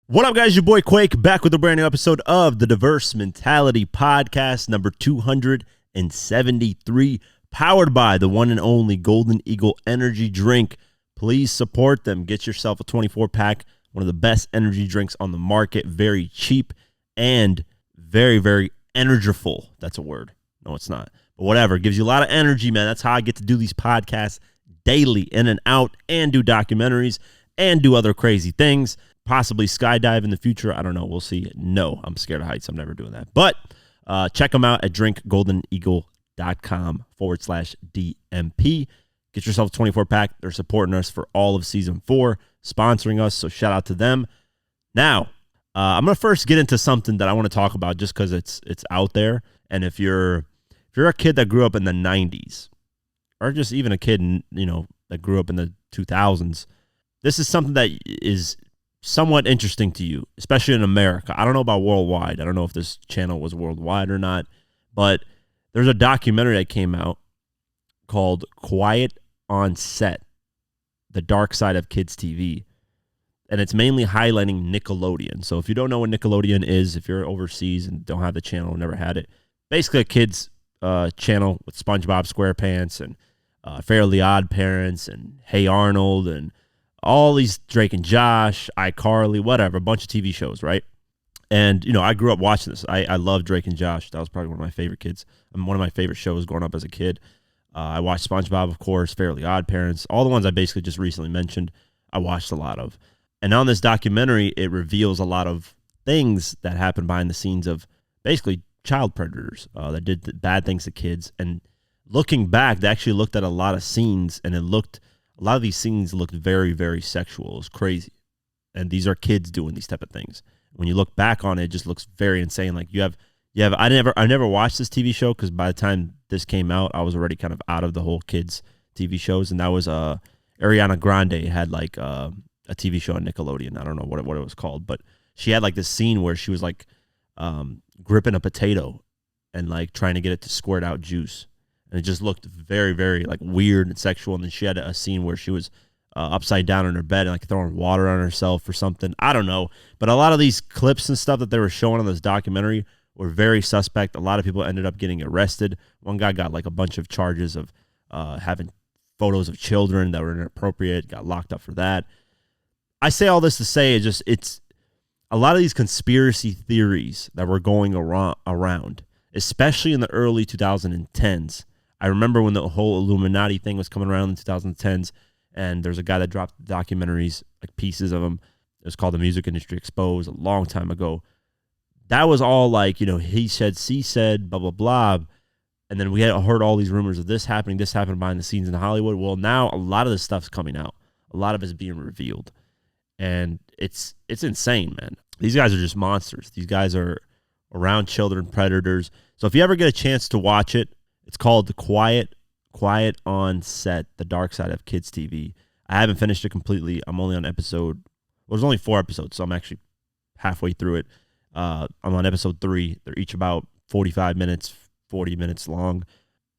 What up, guys? Your boy Quake back with a brand new episode of the Diverse Mentality Podcast, number 273, powered by the one and only Golden Eagle Energy Drink. Please support them. Get yourself a 24-pack, one of the best energy drinks on the market, very cheap and very, very energiful. That's a word. No, it's not. But whatever. Gives you a lot of energy, man. That's how I get to do these podcasts daily, in and out, and do documentaries and do other crazy things. Possibly skydive in the future. I don't know. We'll see. No, I'm scared of heights. I'm never doing that. But check them out at drinkgoldeneagle.com/DMP. Get yourself a 24-pack. They're supporting us for all of Season 4, sponsoring us, so shout out to them. Now, I'm going to first get into something that I want to talk about just because it's out there. And if you're a kid that grew up in the 90s, or just even a kid, that grew up in the 2000s, this is something that is somewhat interesting to you, especially in America. I don't know about worldwide. I don't know if this channel was worldwide or not, but there's a documentary that came out called Quiet on Set, The Dark Side of Kids TV, and it's mainly highlighting Nickelodeon. So if you don't know what Nickelodeon is, if you're overseas and don't have the channel, never had it, basically a kids channel with SpongeBob SquarePants and Fairly Odd Parents and Hey Arnold and all these Drake and Josh, iCarly, whatever, a bunch of TV shows, right? And, I grew up watching this. I love Drake and Josh. That was probably one of my favorite kids. One of my favorite shows growing up as a kid. I watched SpongeBob, of course, Fairly Odd Parents. All the ones I basically just recently mentioned, I watched a lot of. And on this documentary, it reveals a lot of things that happen behind the scenes of basically child predators that did bad things to kids. And looking back, they actually looked at a lot of scenes, and a lot of these scenes looked very, very sexual. It was crazy. And these are kids doing these type of things. When you look back on it, it just looks very insane. Like I never watched this TV show because by the time this came out, I was already kind of out of the whole kids TV shows. And that was Ariana Grande had like a TV show on Nickelodeon. I don't know what it was called, but she had like this scene where she was like gripping a potato and like trying to get it to squirt out juice. And it just looked very, very like weird and sexual. And then she had a scene where she was upside down in her bed and like throwing water on herself or something. I don't know. But a lot of these clips and stuff that they were showing on this documentary were very suspect. A lot of people ended up getting arrested. One guy got like a bunch of charges of having photos of children that were inappropriate, got locked up for that. I say all this to say it's a lot of these conspiracy theories that were going around, especially in the early 2010s. I remember when the whole Illuminati thing was coming around in the 2010s, and there's a guy that dropped documentaries, like pieces of them. It was called The Music Industry Exposed a long time ago. That was all like, he said, she said, blah, blah, blah. And then we had heard all these rumors of this happened behind the scenes in Hollywood. Well, now a lot of this stuff's coming out. A lot of it's being revealed. And it's insane, man. These guys are just monsters. These guys are around children, predators. So if you ever get a chance to watch it, it's called Quiet on Set, The Dark Side of Kids TV. I haven't finished it completely. I'm only on there's only 4 episodes, so I'm actually halfway through it. I'm on episode 3. They're each about 45 minutes, 40 minutes long.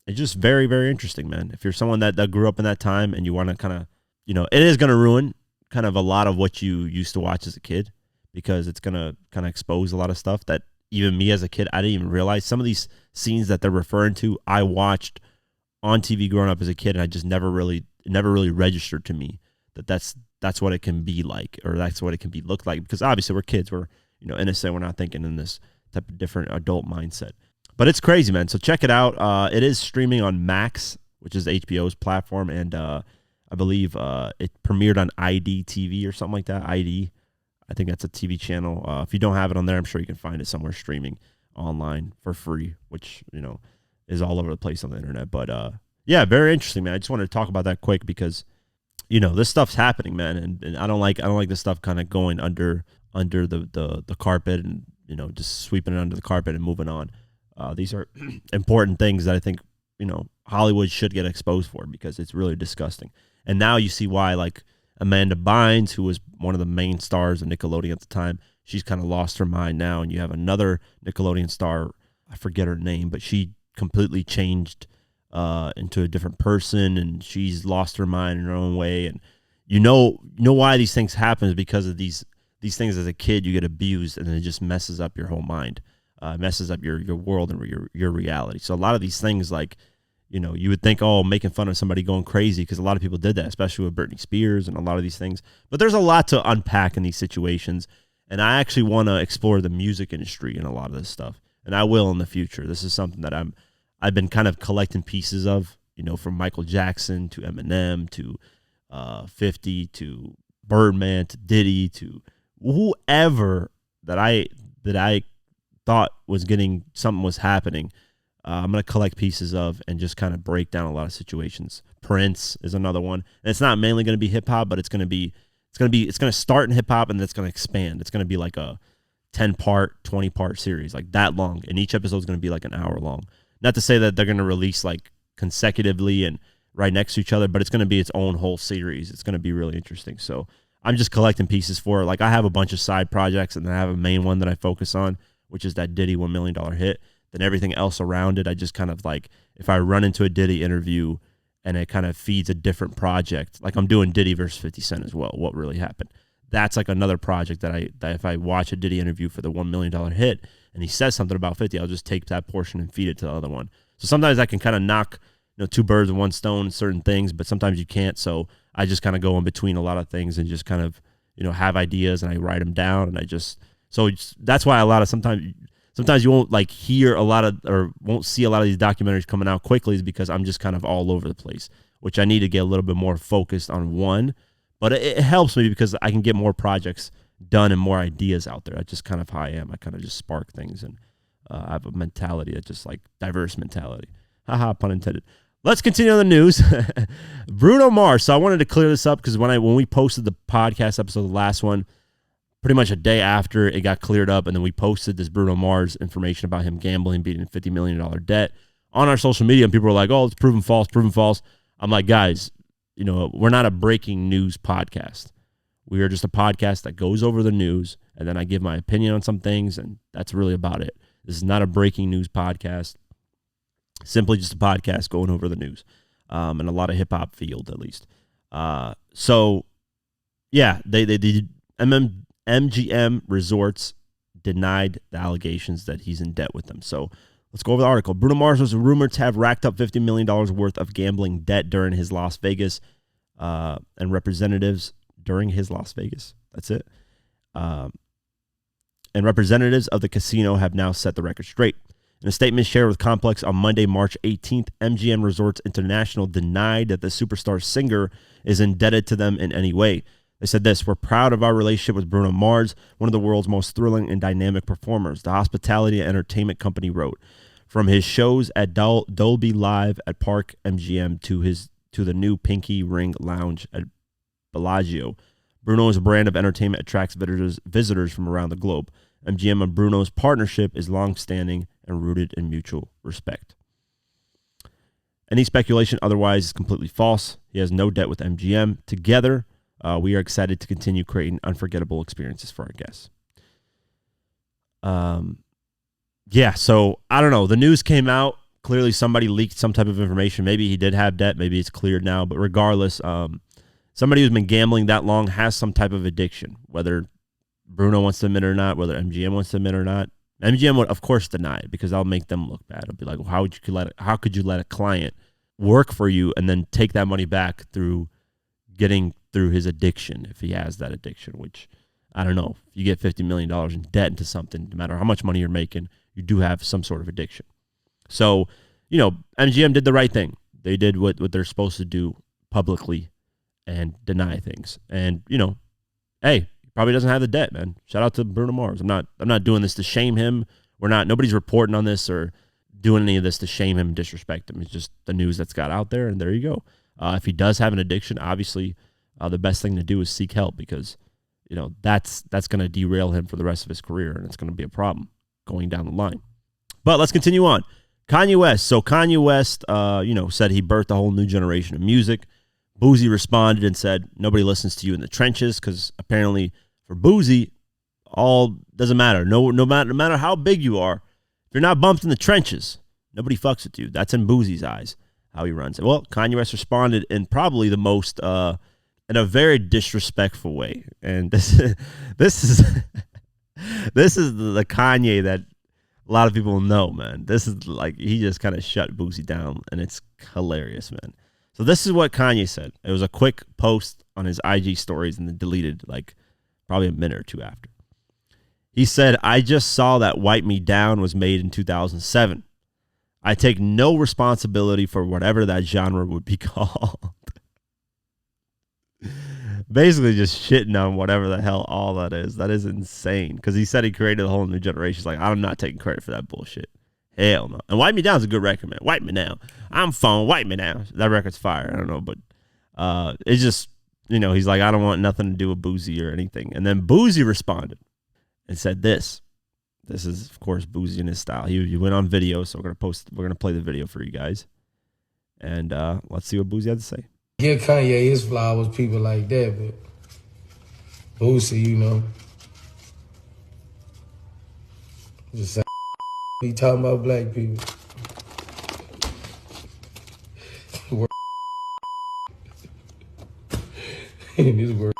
It's just very, very interesting, man. If you're someone that grew up in that time and you want to kind of, it is going to ruin kind of a lot of what you used to watch as a kid, because it's going to kind of expose a lot of stuff that even me as a kid, I didn't even realize. Some of these scenes that they're referring to, I watched on TV growing up as a kid, and I just never really registered to me that that's what it can be like, or that's what it can be looked like. Because obviously we're kids, we're innocent, we're not thinking in this type of different adult mindset. But it's crazy, man. So check it out. It is streaming on Max, which is HBO's platform, and I believe it premiered on ID TV or something like that. ID. I think that's a TV channel. If you don't have it on there, I'm sure you can find it somewhere streaming online for free, which, is all over the place on the internet. But yeah, very interesting, man. I just wanted to talk about that quick because, this stuff's happening, man. And I don't like this stuff kind of going under the carpet and, just sweeping it under the carpet and moving on. These are important things that I think, Hollywood should get exposed for, because it's really disgusting. And now you see why, like, Amanda Bynes, who was one of the main stars of Nickelodeon at the time, she's kind of lost her mind now. And you have another Nickelodeon star, I forget her name, but she completely changed into a different person, and she's lost her mind in her own way. And you know why these things happen is because of these these things as a kid, you get abused, and then it just messes up your whole mind, messes up your world and your reality. So a lot of these things, like, you know, you would think, oh, making fun of somebody going crazy, because a lot of people did that, especially with Britney Spears and a lot of these things. But there's a lot to unpack in these situations, and I actually want to explore the music industry in a lot of this stuff, and I will in the future. This is something that I've been kind of collecting pieces of, you know, from Michael Jackson to Eminem to 50 to Birdman to Diddy to whoever that I thought was getting something was happening. I'm going to collect pieces of and just kind of break down a lot of situations. Prince is another one. And it's not mainly going to be hip hop, but it's going to start in hip hop and then it's going to expand. It's going to be like a 10-part, 20-part series, like that long. And each episode is going to be like an hour long. Not to say that they're going to release like consecutively and right next to each other, but it's going to be its own whole series. It's going to be really interesting. So I'm just collecting pieces for it. Like, I have a bunch of side projects, and then I have a main one that I focus on, which is that Diddy $1 million hit. Then everything else around it, I just kind of like, if I run into a Diddy interview and it kind of feeds a different project, like I'm doing Diddy versus 50 Cent as well, what really happened. That's like another project that if I watch a Diddy interview for the $1 million hit and he says something about 50, I'll just take that portion and feed it to the other one. So sometimes I can kind of knock, you know, two birds with one stone in certain things, but sometimes you can't. So I just kind of go in between a lot of things and just kind of, you know, have ideas and I write them down, and that's why sometimes you won't like hear a lot of, or won't see a lot of these documentaries coming out quickly, is because I'm just kind of all over the place, which I need to get a little bit more focused on one. But it helps me because I can get more projects done and more ideas out there. That's just kind of how I am. I kind of just spark things, and I have a mentality that's just like diverse mentality. Haha, pun intended. Let's continue on the news. Bruno Mars. So I wanted to clear this up because when we posted the podcast episode, the last one, pretty much a day after it got cleared up, and then we posted this Bruno Mars information about him gambling, beating a $50 million debt on our social media, and people were like, oh, it's proven false. I'm like, guys, you know, we're not a breaking news podcast. We are just a podcast that goes over the news, and then I give my opinion on some things, and that's really about it. This is not a breaking news podcast. Simply just a podcast going over the news, and a lot of hip-hop field, at least. So, yeah, they MGM Resorts denied the allegations that he's in debt with them. So let's go over the article. Bruno Mars was rumored to have racked up $50 million worth of gambling debt during his Las Vegas, and representatives during his Las Vegas. That's it. And representatives of the casino have now set the record straight. In a statement shared with Complex on Monday, March 18th, MGM Resorts International denied that the superstar singer is indebted to them in any way. They said this: "We're proud of our relationship with Bruno Mars, one of the world's most thrilling and dynamic performers," the hospitality and entertainment company wrote. From his shows at Dolby Live at Park MGM to the new Pinky Ring Lounge at Bellagio, Bruno's brand of entertainment attracts visitors from around the globe. MGM and Bruno's partnership is long-standing and rooted in mutual respect. Any speculation otherwise is completely false. He has no debt with MGM. Together, we are excited to continue creating unforgettable experiences for our guests. Yeah, so I don't know. The news came out. Clearly somebody leaked some type of information. Maybe he did have debt. Maybe it's cleared now. But regardless, somebody who's been gambling that long has some type of addiction, whether Bruno wants to admit it or not, whether MGM wants to admit it or not. MGM would, of course, deny it because that'll make them look bad. It'll be like, well, how could you let a client work for you and then take that money back through getting through his addiction, if he has that addiction, which I don't know. If you get $50 million in debt into something, no matter how much money you're making, you do have some sort of addiction. So, you know, MGM did the right thing. They did what they're supposed to do publicly and deny things. And, you know, hey, probably doesn't have the debt, man. Shout out to Bruno Mars. I'm not doing this to shame him. Nobody's reporting on this or doing any of this to shame him and disrespect him. It's just the news that's got out there, and there you go. If he does have an addiction, obviously the best thing to do is seek help because, you know, that's going to derail him for the rest of his career, and it's going to be a problem going down the line. But let's continue on. Kanye West. So Kanye West, said he birthed a whole new generation of music. Boosie responded and said, nobody listens to you in the trenches, because apparently for Boosie, all doesn't matter. No matter how big you are, if you're not bumped in the trenches, nobody fucks with you. That's in Boosie's eyes, how he runs it. Well, Kanye West responded in probably the most in a very disrespectful way. And this is this is the Kanye that a lot of people know, man. This is like, he just kind of shut Boosie down, and it's hilarious, man. So this is what Kanye said. It was a quick post on his IG stories and then deleted like probably a minute or two after. He said, "I just saw that Wipe Me Down was made in 2007. I take no responsibility for whatever that genre would be called." Basically just shitting on whatever the hell all that is. That is insane. Because he said he created a whole new generation. He's like, I'm not taking credit for that bullshit. Hell no. And Wipe Me Down is a good record, man. Wipe Me Down. I'm phone. Wipe Me Down. That record's fire. I don't know. But it's just, you know, he's like, I don't want nothing to do with Boosie or anything. And then Boosie responded and said this. This is, of course, Boosie in his style. He went on video, so we're gonna play the video for you guys. And let's see what Boosie had to say. Give Kanye his flowers, people like that, but Boosie, you know, just saying, he talking about black people. In this word,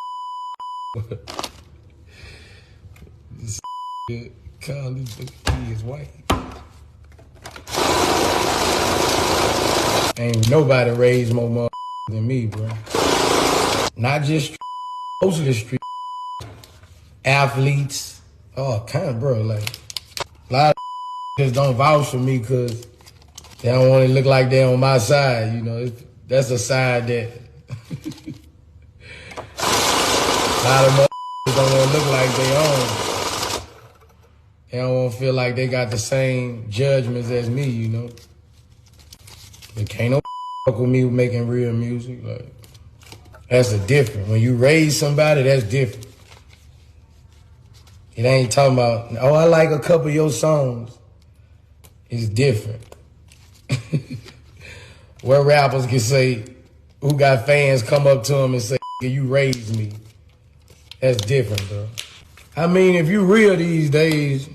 this call this he is white. Ain't nobody raised more mother than me, bro. Not just most of the street athletes. Oh, kind of, bro. Like, a lot of just don't vouch for me because they don't want to look like they're on my side. You know, that's a side that a lot of motherfuckers don't want to look like they own. They don't want to feel like they got the same judgments as me, you know. But can't no fuck with me making real music. Like, that's the difference. When you raise somebody, that's different. It ain't talking about, oh, I like a couple of your songs. It's different. Where rappers can say, who got fans come up to them and say, you raised me. That's different, bro. I mean, if you real these days,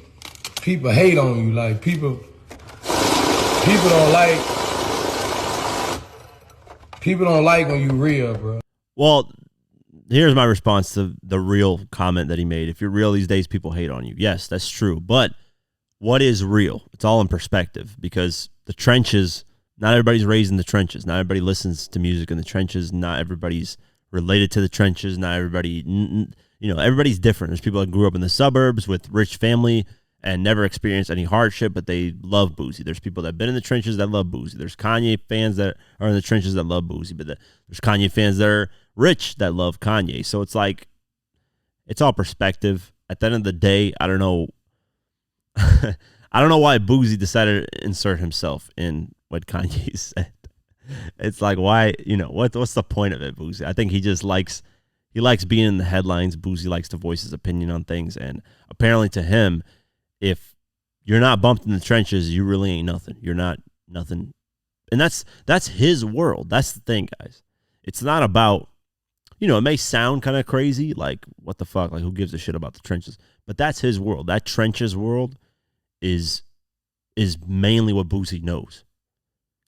people hate on you. Like, people don't like when you real, bro. Well, here's my response to the real comment that he made. If you're real these days, people hate on you. Yes, that's true. But what is real? It's all in perspective, because the trenches, not everybody's raised in the trenches. Not everybody listens to music in the trenches. Not everybody's related to the trenches. Not everybody, you know, everybody's different. There's people that grew up in the suburbs with rich family and never experienced any hardship, but they love Boosie. There's people that have been in the trenches that love Boosie. There's Kanye fans that are in the trenches that love Boosie, but there's Kanye fans that are rich that love Kanye. So it's like, it's all perspective. At the end of the day, I don't know. I don't know why Boosie decided to insert himself in what Kanye said. It's like, why, you know, what's the point of it, Boosie? I think he just likes being in the headlines. Boosie likes to voice his opinion on things, and apparently to him, if you're not bumped in the trenches, you really ain't nothing. You're not nothing. And that's his world. That's the thing, guys. It's not about, you know, it may sound kind of crazy, like, what the fuck, like, who gives a shit about the trenches? But that's his world. That trenches world is mainly what Boosie knows.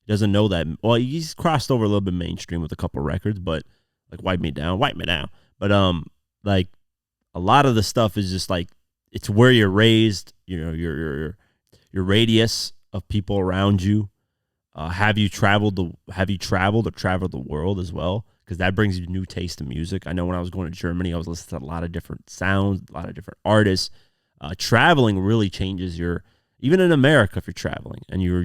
He doesn't know that. Well, he's crossed over a little bit mainstream with a couple records, but like Wipe Me Down. But like, a lot of the stuff is just like, it's where you're raised, you know, your radius of people around you. Have you traveled or traveled the world as well? Because that brings you new taste in music. I know when I was going to Germany, I was listening to a lot of different sounds, a lot of different artists. Traveling really changes even in America, if you're traveling and you're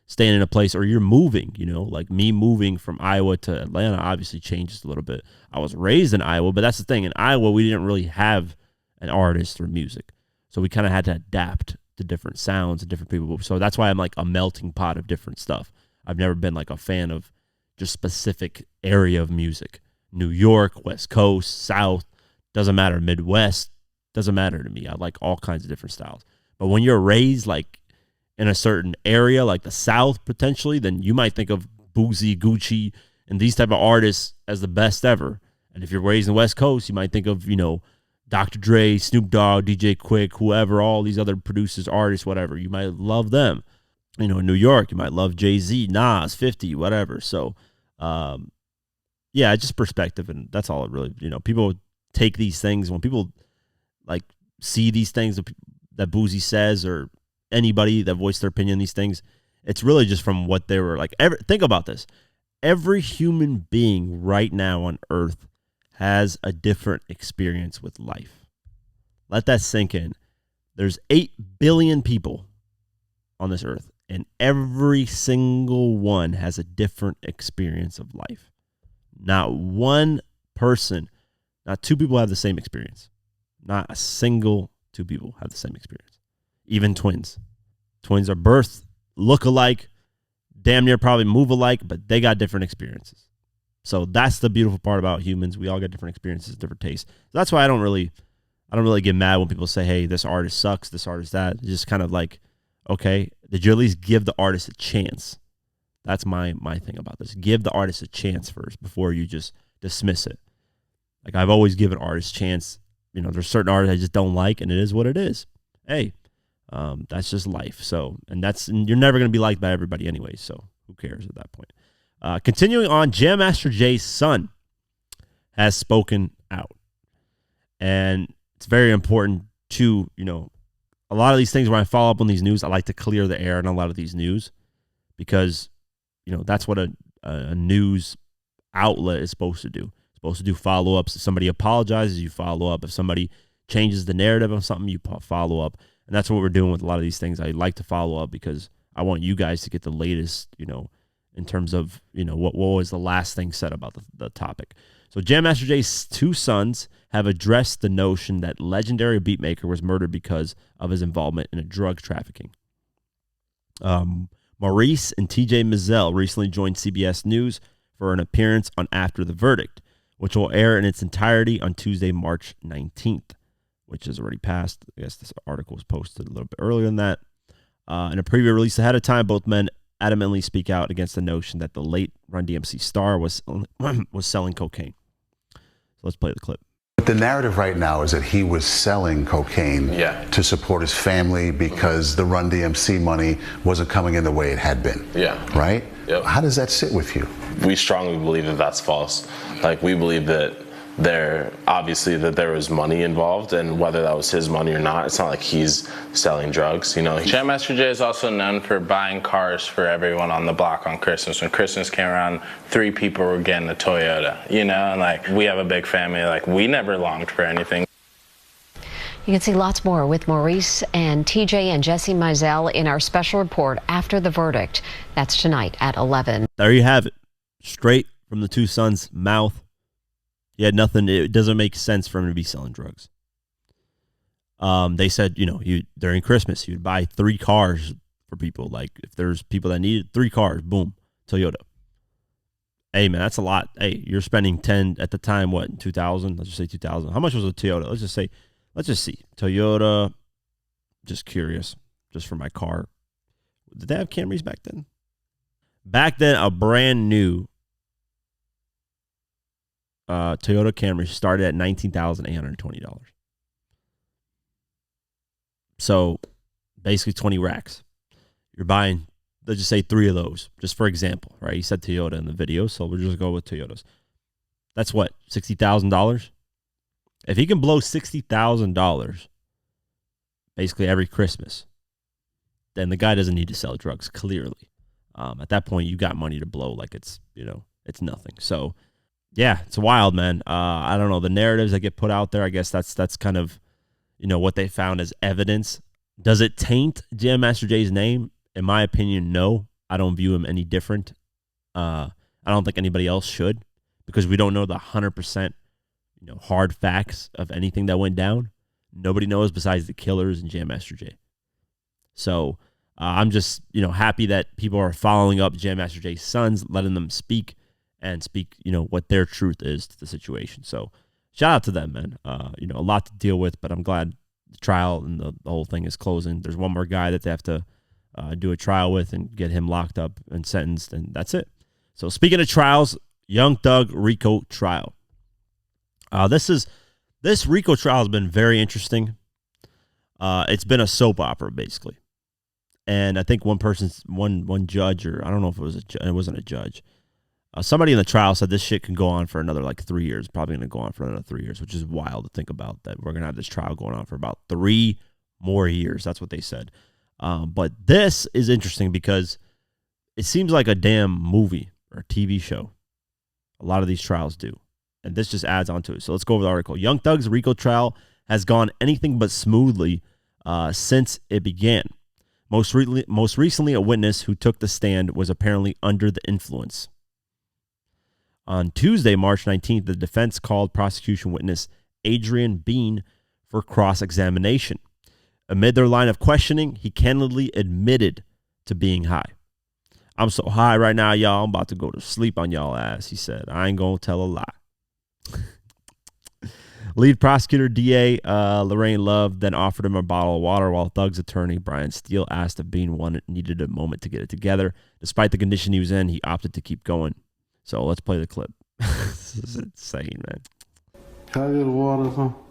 staying in a place, or you're moving, you know, like me moving from Iowa to Atlanta obviously changes a little bit. I was raised in Iowa, but that's the thing. In Iowa, we didn't really have an artist or music. So we kind of had to adapt to different sounds and different people. So that's why I'm like a melting pot of different stuff. I've never been like a fan of just specific area of music. New York, West Coast, South, doesn't matter. Midwest, doesn't matter to me. I like all kinds of different styles. But when you're raised like in a certain area, like the South potentially, then you might think of Boosie, Gucci, and these type of artists as the best ever. And if you're raised in the West Coast, you might think of, you know, Dr. Dre, Snoop Dogg, DJ Quake, whoever, all these other producers, artists, whatever. You might love them. You know, in New York, you might love Jay-Z, Nas, 50, whatever. So, yeah, it's just perspective, and that's all it really, people take these things when people like see these things that Boosie says or anybody that voiced their opinion on these things. It's really just from what they were like. Think about this. Every human being right now on earth has a different experience with life. Let that sink in. There's 8 billion people on this earth, and every single one has a different experience of life. Not one person, not 2 people have the same experience. Not a single 2 people have the same experience. Even twins. Twins are birthed, look alike, damn near probably move alike, but they got different experiences. So that's the beautiful part about humans. We all get different experiences, different tastes. So that's why I don't really get mad when people say, hey, this artist sucks, this artist that. It's just kind of like, okay, did you at least give the artist a chance? That's my thing about this. Give the artist a chance first before you just dismiss it. Like, I've always given artists a chance. There's certain artists I just don't like, and it is what it is. Hey, that's just life. So, and you're never going to be liked by everybody anyway, so who cares at that point? Continuing on, Jam Master Jay's son has spoken out. And it's very important to, a lot of these things when I follow up on these news, I like to clear the air on a lot of these news because, that's what a news outlet is supposed to do. It's supposed to do follow-ups. If somebody apologizes, you follow up. If somebody changes the narrative on something, you follow up. And that's what we're doing with a lot of these things. I like to follow up because I want you guys to get the latest, in terms of, what was the last thing said about the topic. So Jam Master Jay's 2 sons have addressed the notion that legendary beatmaker was murdered because of his involvement in a drug trafficking. Maurice and TJ Mizell recently joined CBS News for an appearance on After the Verdict, which will air in its entirety on Tuesday, March 19th, which has already passed. I guess this article was posted a little bit earlier than that. In a preview release ahead of time, both men adamantly speak out against the notion that the late Run DMC star was selling cocaine. So let's play the clip. But the narrative right now is that he was selling cocaine to support his family because the Run DMC money wasn't coming in the way it had been. Yeah. Right? Yep. How does that sit with you? We strongly believe that that's false. Like, we believe that there was money involved, and whether that was his money or not, it's not like he's selling drugs. Jam Master Jay is also known for buying cars for everyone on the block on Christmas. When Christmas came around, 3 people were getting a Toyota, and like, we have a big family. Like, we never longed for anything. You can see lots more with Maurice and TJ and Jesse Mizell in our special report After the Verdict. That's tonight at 11. There you have it. Straight from the 2 sons' mouth. He had nothing. It doesn't make sense for him to be selling drugs. They said, during Christmas, he would buy 3 cars for people. Like, if there's people that needed 3 cars, boom, Toyota. Hey, man, that's a lot. Hey, you're spending 10 at the time, what, in 2000? Let's just say 2000. How much was a Toyota? Let's just see. Toyota, just curious, just for my car. Did they have Camrys back then? Back then, a brand new Toyota Camry started at $19,820. So basically 20 racks. You're buying, let's just say 3 of those, just for example, right? He said Toyota in the video, so we'll just go with Toyotas. That's what, $60,000? If he can blow $60,000 basically every Christmas, then the guy doesn't need to sell drugs, clearly. At that point, you got money to blow like it's nothing. So, yeah, it's wild, man. I don't know. The narratives that get put out there, I guess that's kind of, what they found as evidence. Does it taint Jam Master Jay's name? In my opinion, no. I don't view him any different. I don't think anybody else should, because we don't know the 100%, hard facts of anything that went down. Nobody knows besides the killers and Jam Master Jay. So I'm just, happy that people are following up Jam Master Jay's sons, letting them speak, what their truth is to the situation. So shout out to them, man. A lot to deal with, but I'm glad the trial and the whole thing is closing. There's one more guy that they have to do a trial with and get him locked up and sentenced, and that's it. So speaking of trials, Young Thug RICO Trial. This RICO trial has been very interesting. It's been a soap opera, basically. And I think one judge, or I don't know if it wasn't a judge, Somebody in the trial said this shit can go on for another like 3 years. Probably going to go on for another 3 years, which is wild to think about, that we're going to have this trial going on for about 3 more years. That's what they said. But this is interesting because it seems like a damn movie or a TV show. A lot of these trials do. And this just adds on to it. So let's go over the article. Young Thug's RICO trial has gone anything but smoothly since it began. Most recently, a witness who took the stand was apparently under the influence. On Tuesday, March 19th, the defense called prosecution witness Adrian Bean for cross-examination. Amid their line of questioning, he candidly admitted to being high. "I'm so high right now, y'all, I'm about to go to sleep on y'all ass," he said. "I ain't gonna tell a lie." Lead prosecutor DA Lorraine Love then offered him a bottle of water while Thug's attorney Brian Steele asked if Bean needed a moment to get it together. Despite the condition he was in, he opted to keep going. So let's play the clip. This is insane, man. Can I get the water or something?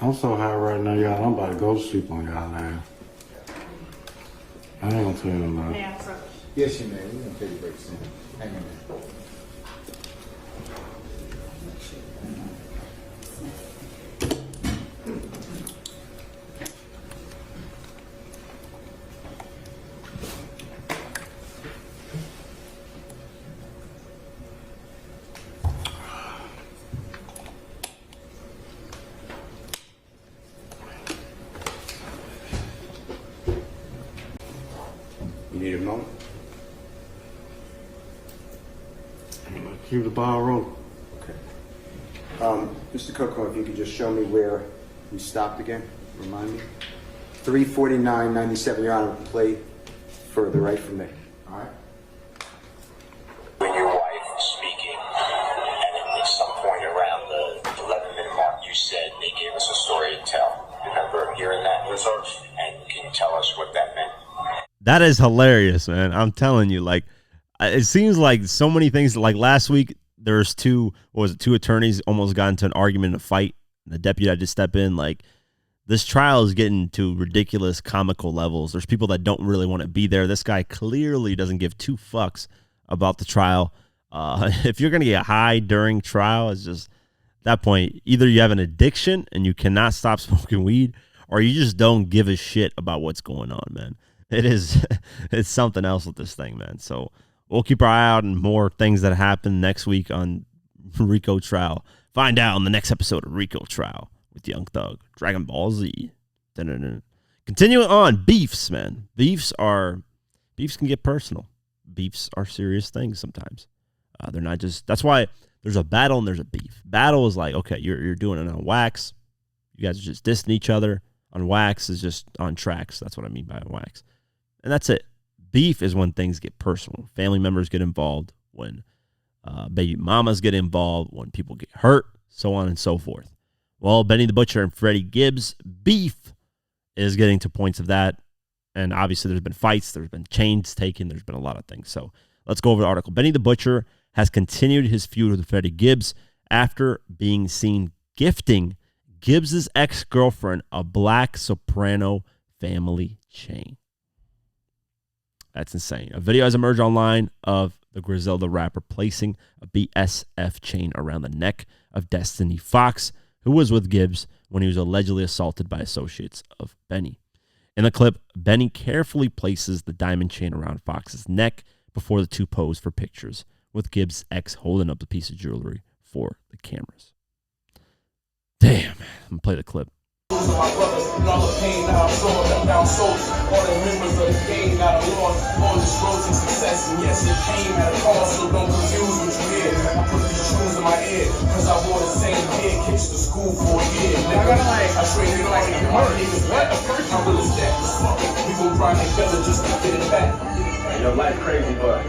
I'm so high right now, y'all. I'm about to go to sleep on y'all now. I ain't gonna tell you no lie. Yes, you may. We're gonna take a break soon. Hang on. You need a moment? Keep the ball rolling. Okay. Mr. Coco, if you could just show me where we stopped again. Remind me. 349.97, Your Honor. Play further right from there. All right. When your wife was speaking, and at some point around the 11-minute mark, you said they gave us a story to tell. Remember hearing that resource? And can you tell us what that meant? That is hilarious, man. I'm telling you, like, it seems like so many things. Like last week, there's two attorneys almost got into an argument in a fight. The deputy had to step in. Like, this trial is getting to ridiculous comical levels. There's people that don't really want to be there. This guy clearly doesn't give two fucks about the trial. If you're going to get high during trial, it's just, at that point, either you have an addiction and you cannot stop smoking weed, or you just don't give a shit about what's going on, man. It's something else with this thing, man. So we'll keep our eye out on more things that happen next week on RICO Trial. Find out on the next episode of RICO Trial with Young Thug, Dragon Ball Z. Dun-dun-dun. Continuing on, beefs, man. Beefs can get personal. Beefs are serious things sometimes. They're not just, that's why there's a battle and there's a beef. Battle is like, okay, you're doing it on wax. You guys are just dissing each other. On wax is just on tracks. That's what I mean by wax. And that's it. Beef is when things get personal. Family members get involved, when baby mamas get involved, when people get hurt, so on and so forth. Well, Benny the Butcher and Freddie Gibbs' beef is getting to points of that. And obviously there's been fights, there's been chains taken, there's been a lot of things. So let's go over the article. Benny the Butcher has continued his feud with Freddie Gibbs after being seen gifting Gibbs' ex-girlfriend a black soprano family chain. That's insane. A video has emerged online of the Griselda rapper placing a BSF chain around the neck of Destiny Fox, who was with Gibbs when he was allegedly assaulted by associates of Benny. In the clip, Benny carefully places the diamond chain around Fox's neck before the two pose for pictures, with Gibbs' ex holding up the piece of jewelry for the cameras. Damn, I'm going to play the clip. My brothers, and all the pain that I absorbed, I'm down souls. All the members of the game that I lost, on this road to success, and yes, it came at a cost, so don't confuse what you hear. I put these shoes in my ear, cause I wore the same pair, kicks to school for a year. I traded all of my niggas back. My real estate was fucking. We gon' grind together just to get it back. Your life crazy, but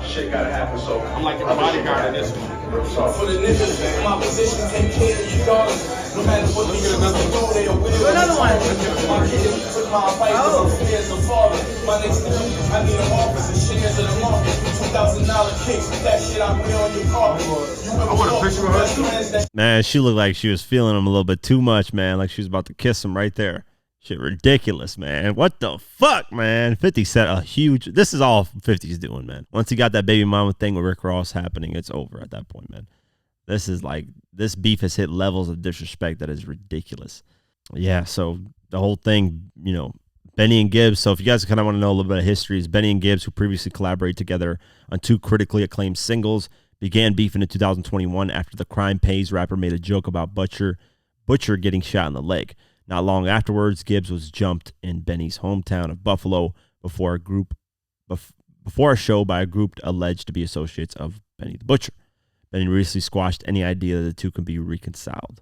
shit gotta happen, so I'm like the bodyguard in this one. For the niggas, my position, take care of your daughters. No matter what they do, they will. Another one. My kid took my advice as a father. My next thing, I need an office and shares of the market. $2,000 kicks, that shit I wear on your carpet. I want a picture of her. Man, she looked like she was feeling him a little bit too much, man. Like she was about to kiss him right there. Shit ridiculous, man. What the fuck, man? 50 set a huge... This is all 50's doing, man. Once he got that baby mama thing with Rick Ross happening, it's over at that point, man. This is like... This beef has hit levels of disrespect that is ridiculous. Yeah, so the whole thing, you know, Benny and Gibbs. So if you guys kind of want to know a little bit of history, is Benny and Gibbs, who previously collaborated together on 2 critically acclaimed singles, began beefing in 2021 after the Crime Pays rapper made a joke about Butcher getting shot in the leg. Not long afterwards, Gibbs was jumped in Benny's hometown of Buffalo before a show by a group alleged to be associates of Benny the Butcher. Benny recently squashed any idea that the two can be reconciled.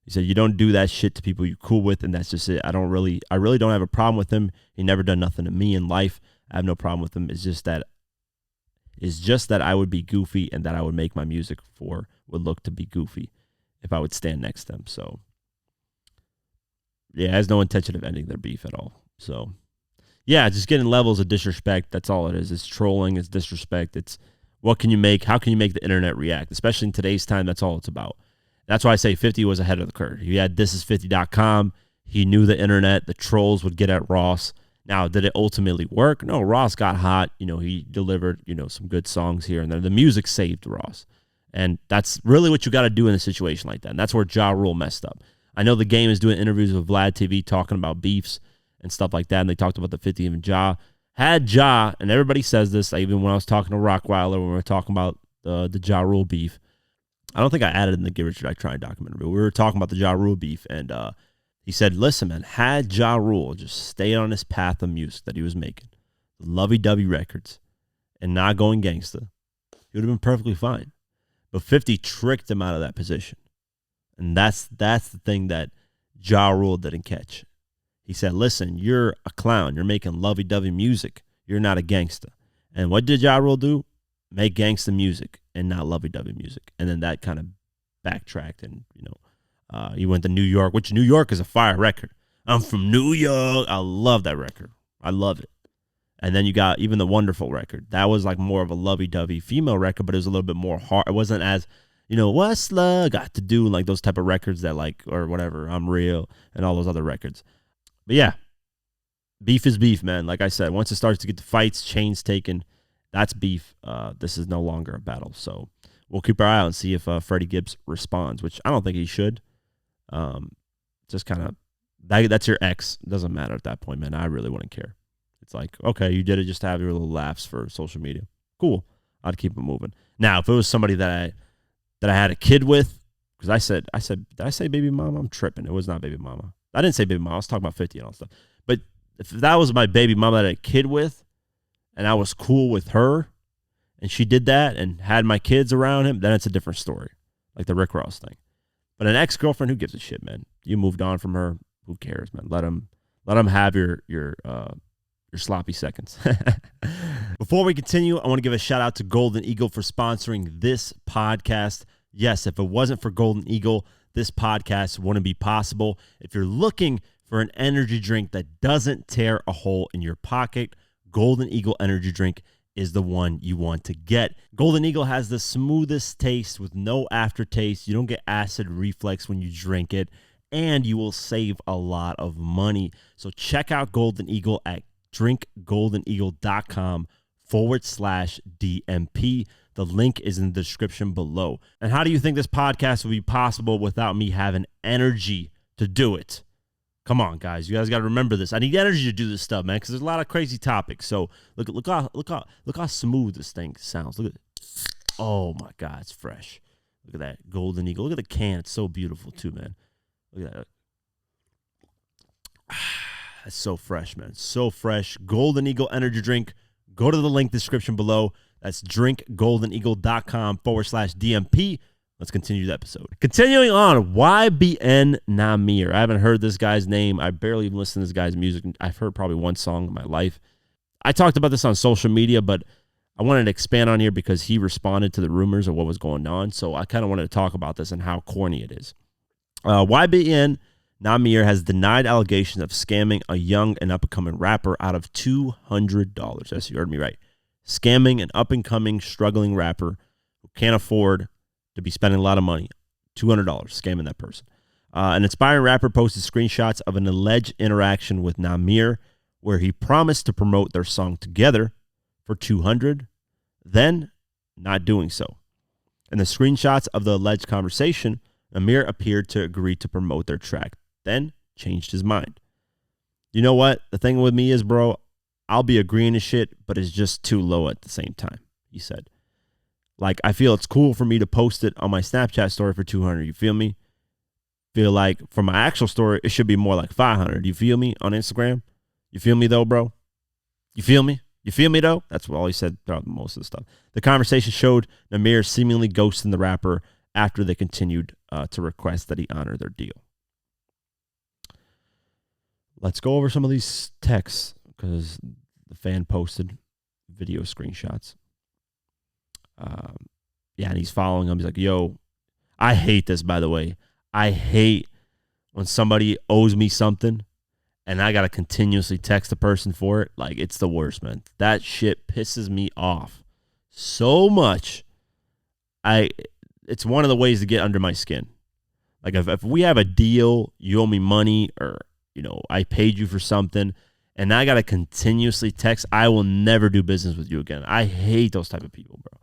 He said, "You don't do that shit to people you're cool with, and that's just it. I really don't have a problem with him. He never done nothing to me in life. I have no problem with him. It's just that I would be goofy, and that I would make my music would look to be goofy if I would stand next to them." So yeah, has no intention of ending their beef at all. So yeah, just getting levels of disrespect. That's all it is. It's trolling. It's disrespect. It's what can you make? How can you make the internet react? Especially in today's time, that's all it's about. That's why I say 50 was ahead of the curve. He had thisis50.com. He knew the internet. The trolls would get at Ross. Now, did it ultimately work? No, Ross got hot. You know, he delivered, you know, some good songs here and there. The music saved Ross. And that's really what you got to do in a situation like that. And that's where Ja Rule messed up. I know the game is doing interviews with Vlad TV talking about beefs and stuff like that. And they talked about the 50 and Ja. Had Ja, and everybody says this, even when I was talking to Rockweiler, when we were talking about the Ja Rule beef. I don't think I added in the Get Rich or Die Trying documentary, but we were talking about the Ja Rule beef. And he said, listen, man, had Ja Rule just stayed on his path of music that he was making, lovey-dovey records, and not going gangsta, he would have been perfectly fine. But 50 tricked him out of that position. And that's the thing that Ja Rule didn't catch. He said, listen, you're a clown. You're making lovey-dovey music. You're not a gangsta. And what did Ja Rule do? Make gangsta music and not lovey-dovey music. And then that kind of backtracked and, you know, he went to New York, which New York is a fire record. I'm from New York. I love that record. I love it. And then you got even the Wonderful record. That was like more of a lovey-dovey female record, but it was a little bit more hard. It wasn't as, you know, what's love got to do, like those type of records that like, or whatever, I'm Real and all those other records. But yeah, beef is beef, man. Like I said, once it starts to get the fights, chains taken, that's beef. This is no longer a battle. So we'll keep our eye out and see if Freddie Gibbs responds, which I don't think he should. Just kind of, that's your ex. It doesn't matter at that point, man. I really wouldn't care. It's like, okay, you did it just to have your little laughs for social media. Cool. I'd keep it moving. Now, if it was somebody that I had a kid with, because I said, did I say baby mama? I'm tripping. It was not baby mama. I didn't say baby mama. I was talking about 50 and all stuff. But if that was my baby mama that I had a kid with, and I was cool with her, and she did that and had my kids around him, then it's a different story, like the Rick Ross thing. But an ex-girlfriend, who gives a shit, man? You moved on from her. Who cares, man? Let them have your sloppy seconds. Before we continue, I want to give a shout out to Golden Eagle for sponsoring this podcast. Yes, if it wasn't for Golden Eagle, this podcast wouldn't be possible. If you're looking for an energy drink that doesn't tear a hole in your pocket, Golden Eagle energy drink is the one you want to get. Golden Eagle has the smoothest taste with no aftertaste. You don't get acid reflux when you drink it, and you will save a lot of money. So check out Golden Eagle at drinkgoldeneagle.com/DMP. The link is in the description below. And how do you think this podcast would be possible without me having energy to do it? Come on, guys. You guys got to remember this. I need energy to do this stuff, man, because there's a lot of crazy topics. So look how smooth this thing sounds. Look at it. Oh, my God. It's fresh. Look at that Golden Eagle. Look at the can. It's so beautiful, too, man. Look at that. It's so fresh, man. So fresh. Golden Eagle energy drink. Go to the link description below. That's drinkgoldeneagle.com/DMP. Let's continue the episode. Continuing on, YBN Nahmir. I haven't heard this guy's name. I barely even listen to this guy's music. I've heard probably one song in my life. I talked about this on social media, but I wanted to expand on here because he responded to the rumors of what was going on. So I kind of wanted to talk about this and how corny it is. YBN Nahmir has denied allegations of scamming a young and up-and-coming rapper out of $200. Yes, you heard me right. Scamming an up-and-coming, struggling rapper who can't afford to be spending a lot of money. $200, scamming that person. An aspiring rapper posted screenshots of an alleged interaction with Nahmir where he promised to promote their song together for $200, then not doing so. In the screenshots of the alleged conversation, Nahmir appeared to agree to promote their track, then changed his mind. You know what? The thing with me is, bro, I'll be agreeing to shit, but it's just too low at the same time, he said. Like, I feel it's cool for me to post it on my Snapchat story for $200. You feel me? Feel like for my actual story, it should be more like $500. You feel me on Instagram? You feel me though, bro? You feel me? You feel me though? That's all he said throughout most of the stuff. The conversation showed Nahmir seemingly ghosting the rapper after they continued to request that he honor their deal. Let's go over some of these texts because the fan posted video screenshots. Yeah, and he's following him. He's like, yo, I hate this, by the way. I hate when somebody owes me something and I got to continuously text the person for it. Like, it's the worst, man. That shit pisses me off so much. It's one of the ways to get under my skin. Like, if we have a deal, you owe me money, or, you know, I paid you for something, and I got to continuously text, I will never do business with you again. I hate those type of people, bro.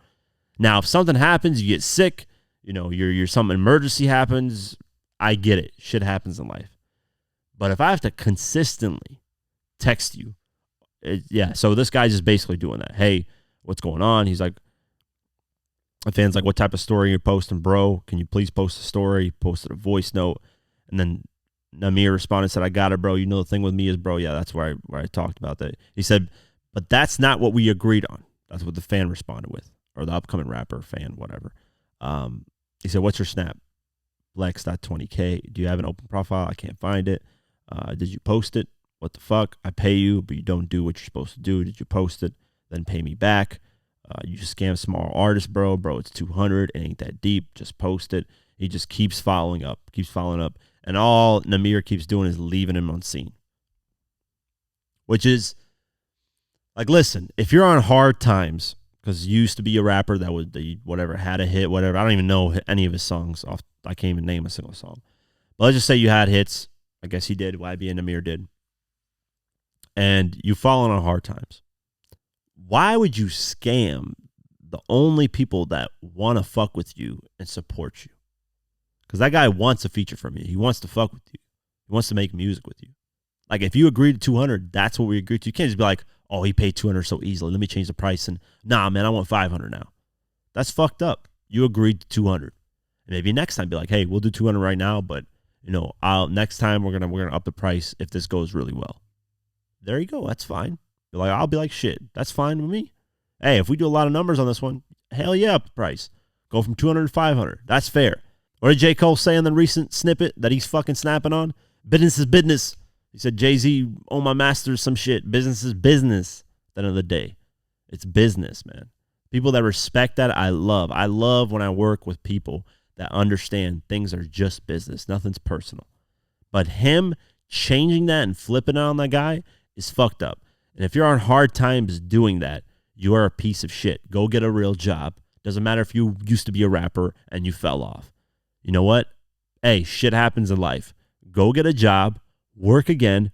Now, if something happens, you get sick, you know, you're some emergency happens, I get it. Shit happens in life. But if I have to consistently text you, yeah, so this guy's just basically doing that. Hey, what's going on? He's like, a fan's like, what type of story you're posting, bro? Can you please post a story? He posted a voice note. And then Nahmir responded and said, I got it, bro. You know, the thing with me is, bro, yeah, that's where I talked about that. He said, but that's not what we agreed on. That's what the fan responded with, or the upcoming rapper, fan, whatever. He said, what's your snap? Flex.20K. Do you have an open profile? I can't find it. Did you post it? What the fuck? I pay you, but you don't do what you're supposed to do. Did you post it? Then pay me back. You just scam small artists, bro. Bro, it's $200. It ain't that deep. Just post it. He just keeps following up. And all Nahmir keeps doing is leaving him on scene. Which is, like, listen, if you're on hard times, because you used to be a rapper that would, whatever, had a hit, whatever. I don't even know any of his songs off. I can't even name a single song. But let's just say you had hits. I guess he did. YBN Nahmir did. And you fallen on hard times. Why would you scam the only people that want to fuck with you and support you? Because that guy wants a feature from you. He wants to fuck with you. He wants to make music with you. Like, if you agreed to $200, that's what we agreed to. You can't just be like, oh, he paid $200 so easily. Let me change the price. And nah, man, I want $500 now. That's fucked up. You agreed to $200. And maybe next time be like, hey, we'll do $200 right now, but you know, next time we're gonna up the price if this goes really well. There you go. That's fine. I'll be like, shit, that's fine with me. Hey, if we do a lot of numbers on this one, hell yeah, up the price. Go from $200 to $500. That's fair. What did J. Cole say in the recent snippet that he's fucking snapping on? Business is business. He said, Jay-Z, own my masters, some shit. Business is business. At the end of the day, it's business, man. People that respect that, I love. I love when I work with people that understand things are just business. Nothing's personal. But him changing that and flipping it on that guy is fucked up. And if you're on hard times doing that, you are a piece of shit. Go get a real job. Doesn't matter if you used to be a rapper and you fell off. You know what? Hey, shit happens in life. Go get a job, work again,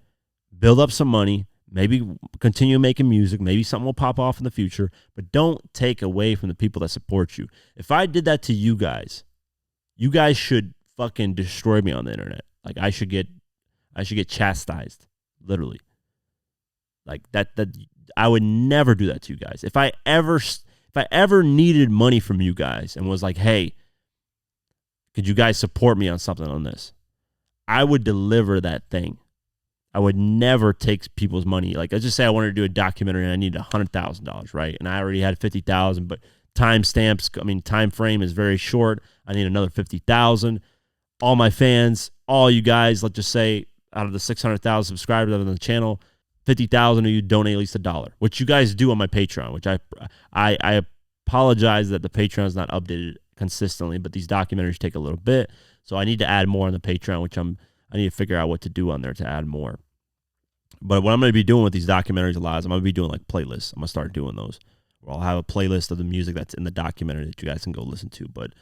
build up some money, maybe continue making music. Maybe something will pop off in the future, but don't take away from the people that support you. If I did that to you guys should fucking destroy me on the internet. Like, I should get chastised, literally. Like that I would never do that to you guys. If I ever needed money from you guys and was like, hey, could you guys support me on something on this? I would deliver that thing. I would never take people's money. Like, let's just say I wanted to do a documentary and I needed $100,000, right? And I already had $50,000, but time frame is very short. I need another $50,000. All my fans, all you guys, let's just say out of the 600,000 subscribers on the channel, 50,000 of you donate at least $1, which you guys do on my Patreon, which I apologize that the Patreon is not updated consistently, but these documentaries take a little bit. So I need to add more on the Patreon, which I need to figure out what to do on there to add more. But what I'm going to be doing with these documentaries a lot is I'm going to be doing like playlists. I'm going to start doing those. Where I'll have a playlist of the music that's in the documentary that you guys can go listen to. But,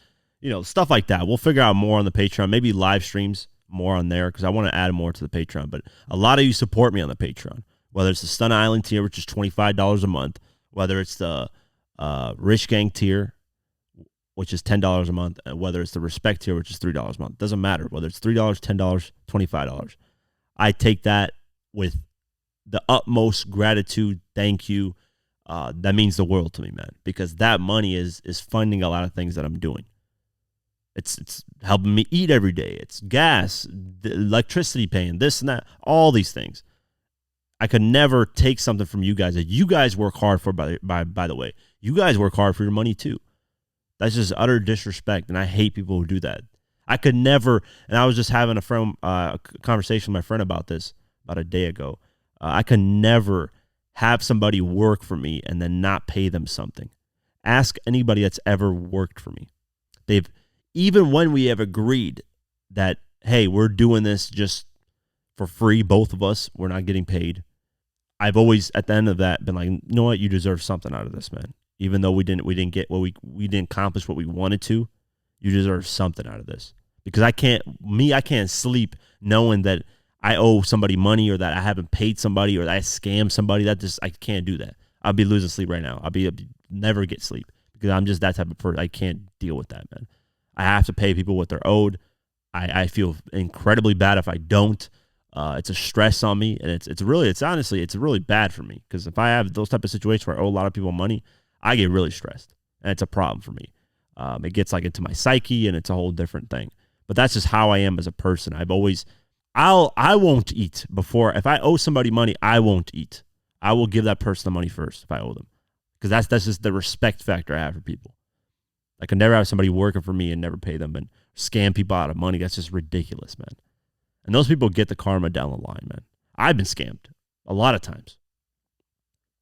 you know, stuff like that. We'll figure out more on the Patreon. Maybe live streams. more on there because I want to add more to the Patreon. But a lot of you support me on the Patreon, whether it's the Stun Island tier, which is $25 a month, whether it's the Rich Gang tier, which is $10 a month, and whether it's the Respect tier, which is $3 a month. Doesn't matter whether it's $3, $10, $25. I take that with the utmost gratitude. Thank you. That means the world to me, man, because that money is funding a lot of things that I'm doing. It's helping me eat every day. It's gas, the electricity paying, this and that, all these things. I could never take something from you guys that you guys work hard for, by the way. You guys work hard for your money too. That's just utter disrespect, and I hate people who do that. I could never, and I was just having a conversation with my friend about this about a day ago. I could never have somebody work for me and then not pay them something. Ask anybody that's ever worked for me. Even when we have agreed that, hey, we're doing this just for free, both of us, we're not getting paid. I've always, at the end of that, been like, you know what, you deserve something out of this, man. Even though we didn't get what we didn't accomplish what we wanted to, you deserve something out of this. Because I can't sleep knowing that I owe somebody money or that I haven't paid somebody or that I scammed somebody. I can't do that. I'll be losing sleep right now. I'll never get sleep because I'm just that type of person. I can't deal with that, man. I have to pay people what they're owed. I feel incredibly bad if I don't. It's a stress on me, and it's really bad for me because if I have those type of situations where I owe a lot of people money, I get really stressed, and it's a problem for me. It gets like into my psyche, and it's a whole different thing. But that's just how I am as a person. I won't eat before. If I owe somebody money, I won't eat. I will give that person the money first if I owe them, because that's just the respect factor I have for people. I can never have somebody working for me and never pay them and scam people out of money. That's just ridiculous, man. And those people get the karma down the line, man. I've been scammed a lot of times.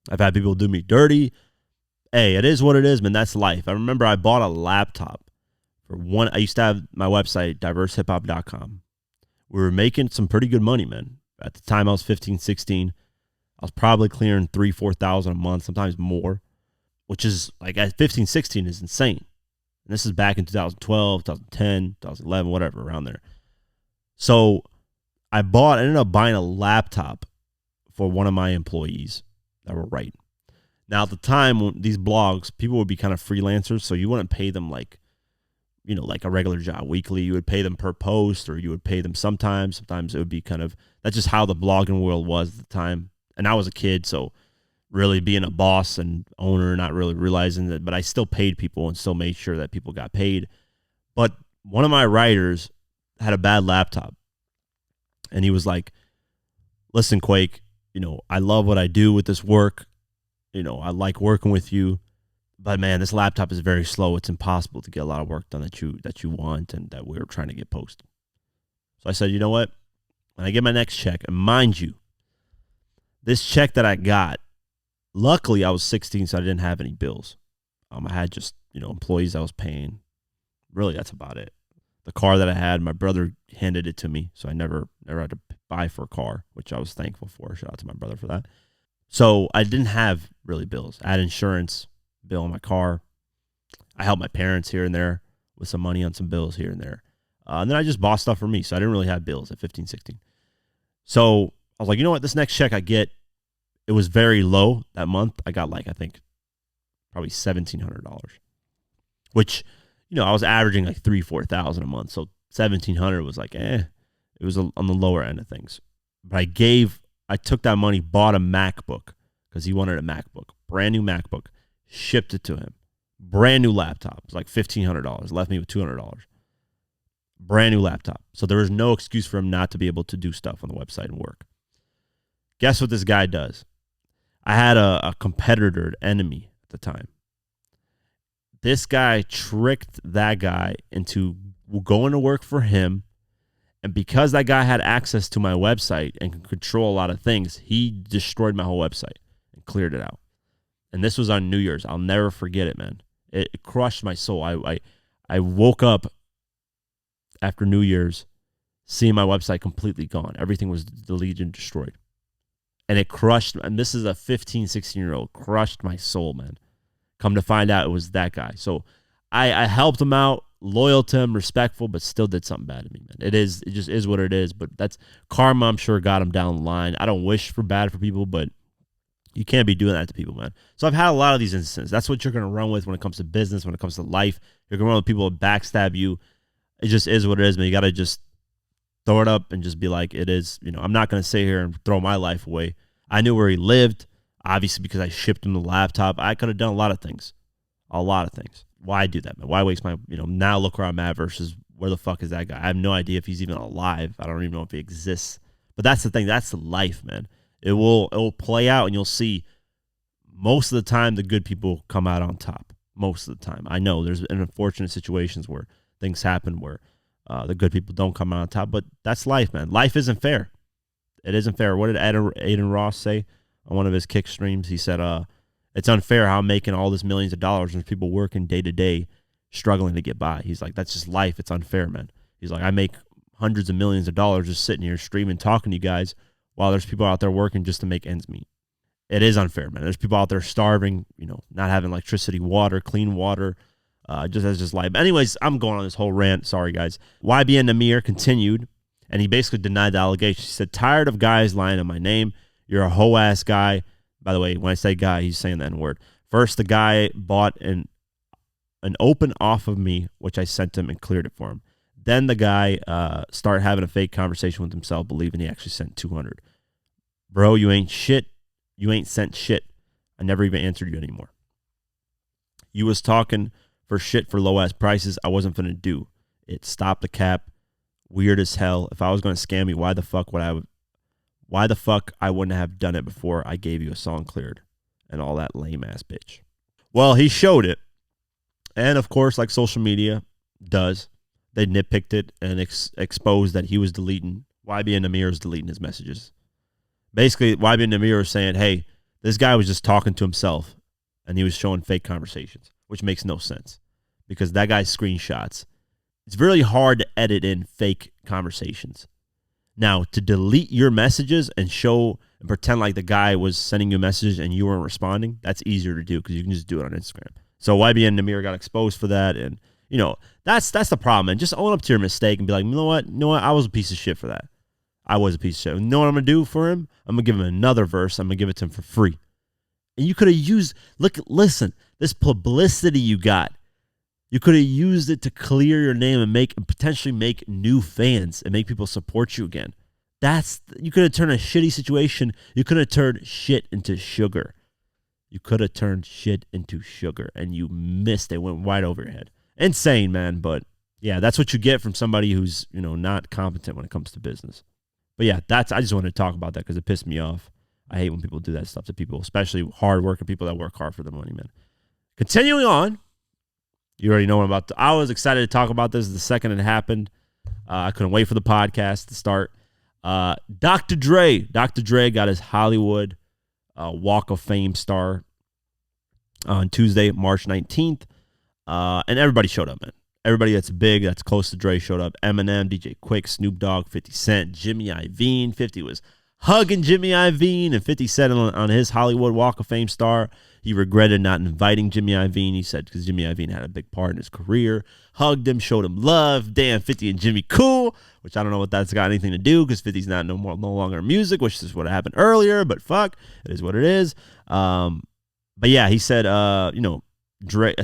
I've had people do me dirty. Hey, it is what it is, man. That's life. I remember I bought a laptop for one. I used to have my website, diversehiphop.com. We were making some pretty good money, man. At the time, I was 15, 16. I was probably clearing $3,000, $4,000 a month, sometimes more, which is like at 15, 16 is insane. And this is back in 2012, 2010, 2011, whatever, around there. So I ended up buying a laptop for one of my employees that were writing. Now, at the time, when these blogs, people would be kind of freelancers, so you wouldn't pay them like a regular job weekly. You would pay them per post, or you would pay them sometimes. Sometimes it would be that's just how the blogging world was at the time. And I was a kid, so really being a boss and owner, not really realizing that, but I still paid people and still made sure that people got paid. But one of my writers had a bad laptop, and he was like, listen, Quake, I love what I do with this work. I like working with you, but man, this laptop is very slow. It's impossible to get a lot of work done that you want and that we were trying to get posted. So I said, you know what? When I get my next check, and mind you, this check that I got, luckily I was 16, so I didn't have any bills. I had just, employees I was paying. Really, that's about it. The car that I had, my brother handed it to me, so I never had to buy for a car, which I was thankful for. Shout out to my brother for that. So I didn't have really bills. I had insurance bill on my car. I helped my parents here and there with some money on some bills here and there. And then I just bought stuff for me, so I didn't really have bills at 15, 16. So I was like, you know what? This next check I get, it was very low that month. I got I think probably $1,700, which, I was averaging like $3,000, $4,000 a month. So $1,700 was like, it was on the lower end of things. But I took that money, bought a MacBook because he wanted a MacBook, brand new MacBook, shipped it to him, brand new laptop. It was like $1,500, left me with $200. Brand new laptop. So there was no excuse for him not to be able to do stuff on the website and work. Guess what this guy does? I had a competitor, an enemy at the time. This guy tricked that guy into going to work for him. And because that guy had access to my website and could control a lot of things, he destroyed my whole website and cleared it out. And this was on New Year's. I'll never forget it, man. It crushed my soul. I woke up after New Year's seeing my website completely gone. Everything was deleted and destroyed. And it crushed, and this is a 15, 16-year-old, crushed my soul, man. Come to find out it was that guy. So I helped him out. loyal to him, respectful, but still did something bad to me, man. It just is what it is. But that's karma. I'm sure got him down the line. I don't wish for bad for people, but you can't be doing that to people, man. So I've had a lot of these instances. That's what you're going to run with when it comes to business, when it comes to life. You're going to run with people that backstab you. It just is what it is, man. You got to just throw it up and just be like, it is. I'm not going to sit here and throw my life away. I knew where he lived, obviously, because I shipped him the laptop. I could have done a lot of things. A lot of things. Why do that, man? Why waste my, now look where I'm at versus where the fuck is that guy? I have no idea if he's even alive. I don't even know if he exists. But that's the thing. That's the life, man. It will play out, and you'll see most of the time the good people come out on top. Most of the time. I know there's unfortunate situations where things happen where the good people don't come out on top, but that's life, man. Life isn't fair. It isn't fair. What did Aiden Ross say on one of his kick streams? He said, it's unfair how I'm making all this millions of dollars and there's people working day to day struggling to get by. He's like, that's just life. It's unfair, man. He's like, I make hundreds of millions of dollars just sitting here streaming, talking to you guys while there's people out there working just to make ends meet. It is unfair, man. There's people out there starving, not having electricity, water, clean water. That's just life. But anyways, I'm going on this whole rant. Sorry, guys. YBN Nahmir continued, and he basically denied the allegations. He said, tired of guys lying on my name. You're a hoe-ass guy. By the way, when I say guy, he's saying that N-word. First, the guy bought an open off of me, which I sent him and cleared it for him. Then the guy started having a fake conversation with himself, believing he actually sent 200. Bro, you ain't shit. You ain't sent shit. I never even answered you anymore. You was talking for shit for low-ass prices I wasn't finna do. It stopped the cap. Weird as hell. If I was going to scam you, why the fuck I wouldn't have done it before I gave you a song cleared and all that lame-ass bitch. Well, he showed it. And, of course, like social media does, they nitpicked it and exposed that he was deleting. YBN Nahmir was deleting his messages. Basically, YBN Nahmir was saying, hey, this guy was just talking to himself and he was showing fake conversations, which makes no sense because that guy's screenshots. It's really hard to edit in fake conversations. Now, to delete your messages and show and pretend like the guy was sending you a message and you weren't responding, that's easier to do because you can just do it on Instagram. So YBN Nahmir got exposed for that, and that's the problem. And just own up to your mistake and be like, you know what? I was a piece of shit for that. I was a piece of shit. You know what I'm gonna do for him? I'm gonna give him another verse. I'm gonna give it to him for free. And you could have used listen, this publicity you got. You could have used it to clear your name and potentially make new fans and make people support you again. You could have turned a shitty situation. You could have turned shit into sugar. You could have turned shit into sugar, and you missed it. Went right over your head. Insane, man. But yeah, that's what you get from somebody who's not competent when it comes to business. But yeah, I just wanted to talk about that because it pissed me off. I hate when people do that stuff to people, especially hard-working people that work hard for their money, man. Continuing on. You already know what I'm about to. I was excited to talk about this the second it happened. I couldn't wait for the podcast to start. Dr. Dre got his Hollywood Walk of Fame star on Tuesday, March 19th. And everybody showed up, man. Everybody that's big, that's close to Dre showed up. Eminem, DJ Quake, Snoop Dogg, 50 Cent, Jimmy Iovine. 50 was hugging Jimmy Iovine, and 50 Cent on his Hollywood Walk of Fame star. He regretted not inviting Jimmy Iovine. He said because Jimmy Iovine had a big part in his career. Hugged him, showed him love. Damn, 50 and Jimmy cool, which I don't know what that's got anything to do because 50's not no longer in music, which is what happened earlier. But fuck, it is what it is. But yeah, he said,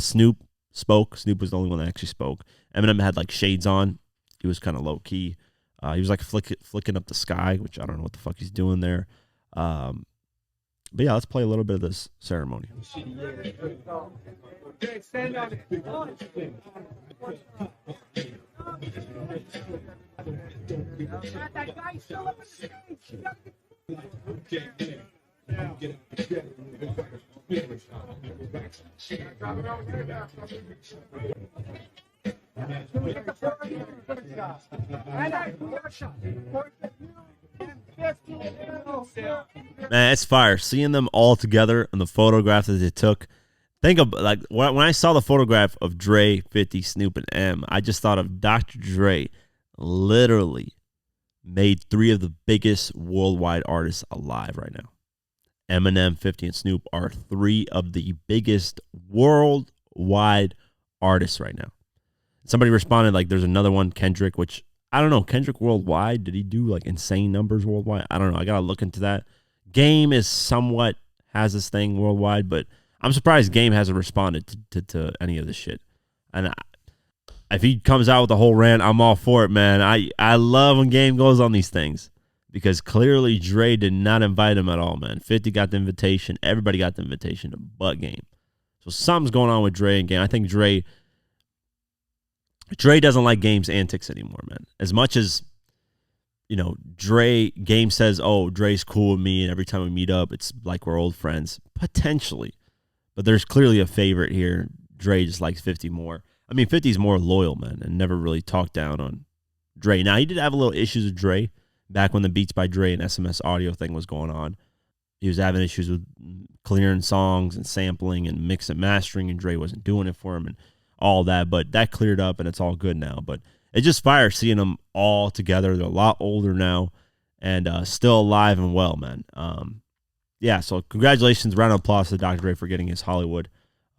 Snoop spoke. Snoop was the only one that actually spoke. Eminem had shades on. He was kind of low key. He was flicking up the sky, which I don't know what the fuck he's doing there. But yeah, let's play a little bit of this ceremony. Man, it's fire. Seeing them all together in the photograph that they took. Think of when I saw the photograph of Dre, 50, Snoop, and M, I just thought of Dr. Dre literally made three of the biggest worldwide artists alive right now. Eminem, 50, and Snoop are three of the biggest worldwide artists right now. Somebody responded like there's another one, Kendrick, which I don't know. Kendrick worldwide, did he do like insane numbers worldwide? I don't know. I got to look into that. Game is somewhat has this thing worldwide, but I'm surprised Game hasn't responded to any of this shit. And if he comes out with a whole rant, I'm all for it, man. I love when Game goes on these things because clearly Dre did not invite him at all, man. 50 got the invitation. Everybody got the invitation but Game. So something's going on with Dre and Game. I think Dre doesn't like Game's antics anymore, man. As much as, you know, Game says, oh, Dre's cool with me, and every time we meet up, it's like we're old friends. Potentially. But there's clearly a favorite here. Dre just likes 50 more. I mean, 50's more loyal, man, and never really talked down on Dre. Now, he did have a little issues with Dre back when the Beats by Dre and SMS audio thing was going on. He was having issues with clearing songs and sampling and mix and mastering, and Dre wasn't doing it for him and all that. But that cleared up, and it's all good now. But it's just fire seeing them all together. They're a lot older now and still alive and well, man. Yeah, so congratulations. Round of applause to Dr. Dre for getting his Hollywood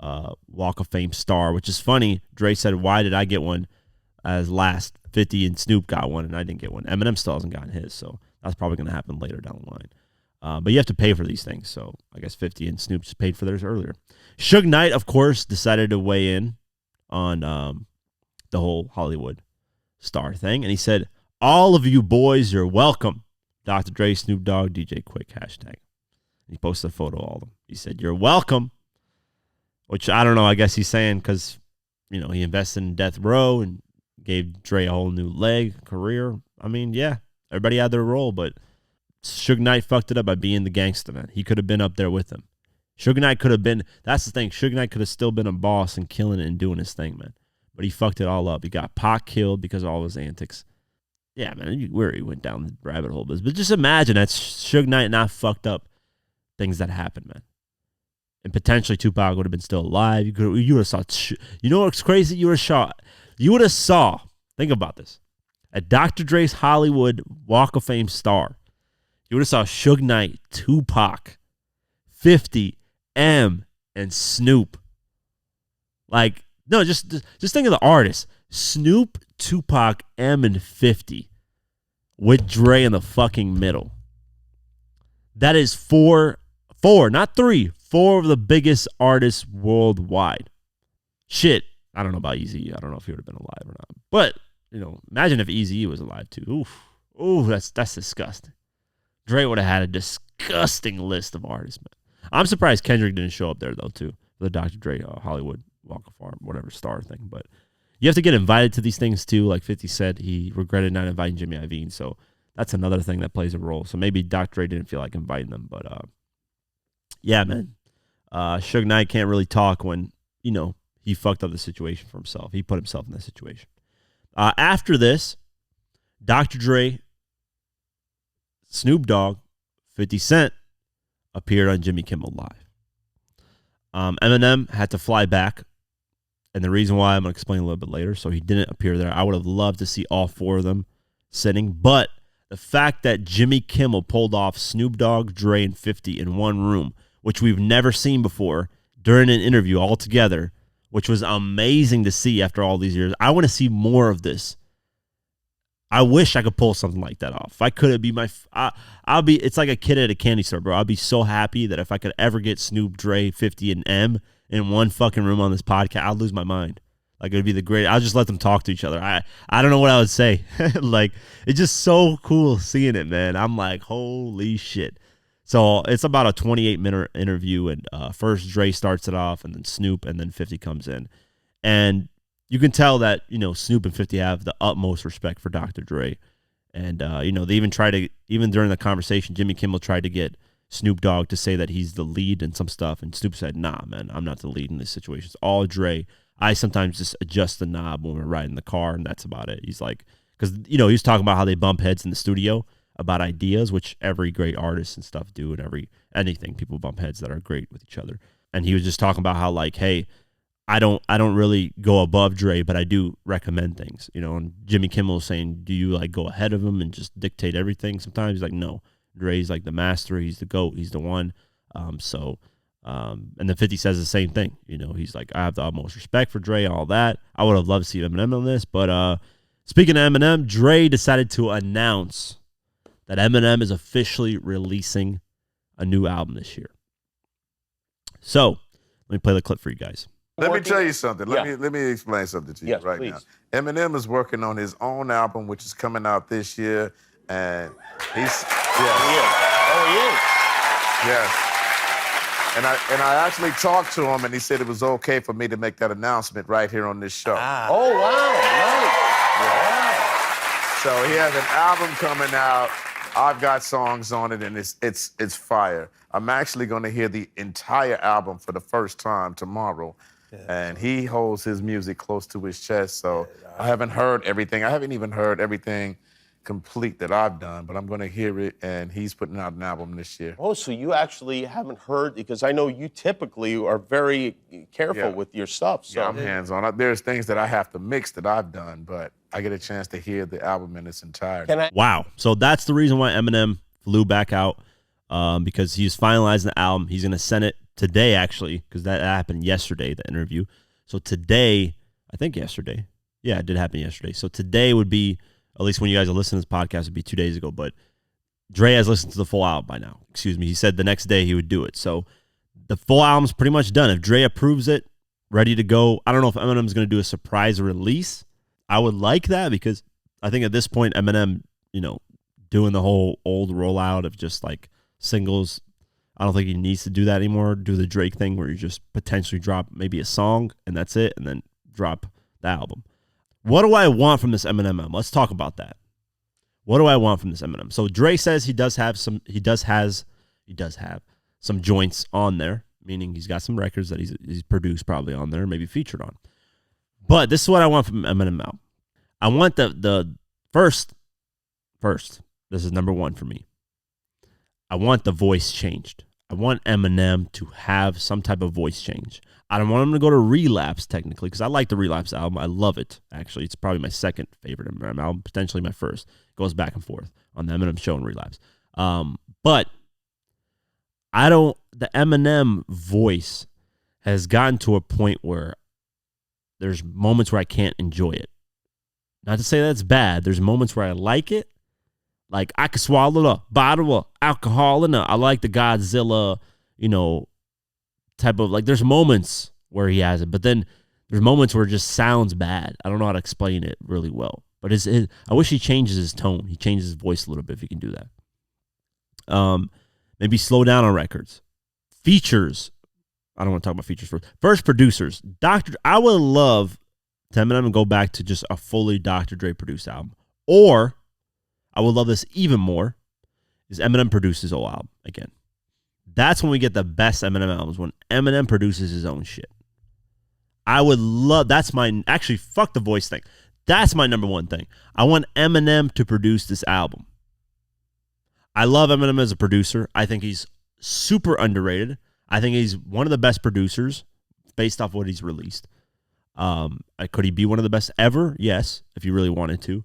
Walk of Fame star, which is funny. Dre said, why did I get one as last? 50 and Snoop got one, and I didn't get one. Eminem still hasn't gotten his, so that's probably going to happen later down the line. But you have to pay for these things, so I guess 50 and Snoop just paid for theirs earlier. Suge Knight, of course, decided to weigh in on the whole Hollywood star thing, and he said, all of you boys, you're welcome. Dr. Dre, Snoop Dogg, DJ Quake, hashtag. He posted a photo of all of them. He said, you're welcome. Which I don't know. I guess he's saying because, you know, he invested in Death Row and gave Dre a whole new career. I mean, yeah, everybody had their role, but Suge Knight fucked it up by being the gangster, man. He could have been up there with him. Suge Knight could have been, that's the thing. Suge Knight could have still been a boss and killing it and doing his thing, man. But he fucked it all up. He got Pac killed because of all his antics. Yeah, man, where he went down the rabbit hole. But just imagine that Suge Knight not fucked up things that happened, man. And potentially Tupac would have been still alive. You would have saw. You know what's crazy? You would have saw. Think about this. At Dr. Dre's Hollywood Walk of Fame star, you would have saw Suge Knight, Tupac, 50, M, and Snoop. Like, no, just think of the artists: Snoop, Tupac, M, and 50, with Dre in the fucking middle. That is four, not three. 4 of the biggest artists worldwide. Shit. I don't know about Eazy. I don't know if he would have been alive or not. But, you know, imagine if Eazy was alive too. Oof. Ooh, that's disgusting. Dre would have had a disgusting list of artists, man. I'm surprised Kendrick didn't show up there, though, too. For the Dr. Dre Hollywood Walk of Fame, whatever star thing. But you have to get invited to these things, too. Like 50 said, he regretted not inviting Jimmy Iovine. So that's another thing that plays a role. So maybe Dr. Dre didn't feel like inviting them. But, yeah, man. Suge Knight can't really talk when, you know, he fucked up the situation for himself. He put himself in that situation. After this, Dr. Dre, Snoop Dogg, 50 Cent appeared on Jimmy Kimmel Live. Eminem had to fly back, and the reason why I'm going to explain a little bit later, so he didn't appear there. I would have loved to see all 4 of them sitting, but the fact that Jimmy Kimmel pulled off Snoop Dogg, Dre, and 50 in one room, which we've never seen before, during an interview all together, which was amazing to see after all these years. I want to see more of this. I wish I could pull something like that off. If I could, it'd be it's like a kid at a candy store, bro. I'll be so happy that if I could ever get Snoop, Dre, 50, and M in one fucking room on this podcast, I'd lose my mind. Like, it'd be the great. I'll just let them talk to each other. I don't know what I would say. Like, it's just so cool seeing it, man. I'm like, holy shit. So it's about a 28-minute interview, and first Dre starts it off, and then Snoop, and then 50 comes in. And you can tell that, you know, Snoop and 50 have the utmost respect for Dr. Dre. And, you know, they even even during the conversation, Jimmy Kimmel tried to get Snoop Dogg to say that he's the lead in some stuff. And Snoop said, nah, man, I'm not the lead in this situation. It's all Dre. I sometimes just adjust the knob when we're riding the car, and that's about it. He's like, because, you know, he's talking about how they bump heads in the studio about ideas, which every great artist and stuff do, and anything people bump heads that are great with each other. And he was just talking about how, like, hey, I don't really go above Dre, but I do recommend things, you know. And Jimmy Kimmel was saying, do you like go ahead of him and just dictate everything? Sometimes he's like, no, Dre's like the master, he's the GOAT, he's the one. So And then 50 says the same thing. You know, he's like, I have the utmost respect for Dre, all that. I would have loved to see Eminem on this. But speaking of Eminem, Dre decided to announce that Eminem is officially releasing a new album this year. So let me play the clip for you guys. Let me tell you something. Let me explain something to you now. Eminem is working on his own album, which is coming out this year, and he's he is. Yes. And I actually talked to him, and he said it was okay for me to make that announcement right here on this show. Oh wow! Nice. So he has an album coming out. I've got songs on it, and it's fire. I'm actually going to hear the entire album for the first time tomorrow. And he holds his music close to his chest, so I haven't heard everything. I haven't even heard everything complete that I've done, but I'm going to hear it, and he's putting out an album this year. Oh, so you actually haven't heard, because I know you typically are very careful with your stuff. So. Yeah, I'm hands-on. There's things that I have to mix that I've done, but I get a chance to hear the album in its entirety. Wow. So that's the reason why Eminem flew back out, because he's finalizing the album. He's going to send it today, actually, because that happened yesterday, the interview. So today, I think yesterday. Yeah, it did happen yesterday. So today would be, at least when you guys are listening to this podcast, it'd be 2 days ago. But Dre has listened to the full album by now. Excuse me. He said the next day he would do it. So the full album's pretty much done. If Dre approves it, ready to go. I don't know if Eminem's going to do a surprise release. I would like that, because I think at this point, Eminem, you know, doing the whole old rollout of just like singles, I don't think he needs to do that anymore. Do the Drake thing where you just potentially drop maybe a song and that's it, and then drop the album. What do I want from this Eminem album? Let's talk about that. What do I want from this Eminem? So Dre says he does have some joints on there, meaning he's got some records that he's produced probably on there, maybe featured on. But this is what I want from Eminem album. I want the first, this is number one for me. I want the voice changed. I want Eminem to have some type of voice change. I don't want him to go to Relapse, technically, because I like the Relapse album. I love it, actually. It's probably my second favorite Eminem album, potentially my first. It goes back and forth on the Eminem show and Relapse. But the Eminem voice has gotten to a point where there's moments where I can't enjoy it. Not to say that's bad. There's moments where I like it. Like, I could swallow a bottle of alcohol in I like the Godzilla, you know, type of, like, there's moments where he has it, but then there's moments where it just sounds bad. I don't know how to explain it really well, but I wish he changes his tone. He changes his voice a little bit if he can do that. Maybe slow down on records. Features. I don't want to talk about features first. First, producers. I would love to Eminem to go back to just a fully Dr. Dre produced album. Or, I would love this even more, is Eminem produce his whole album again. That's when we get the best Eminem albums, when Eminem produces his own shit. I would love, actually, fuck the voice thing. That's my number one thing. I want Eminem to produce this album. I love Eminem as a producer. I think he's super underrated. I think he's one of the best producers based off what he's released. Could he be one of the best ever? Yes, if you really wanted to.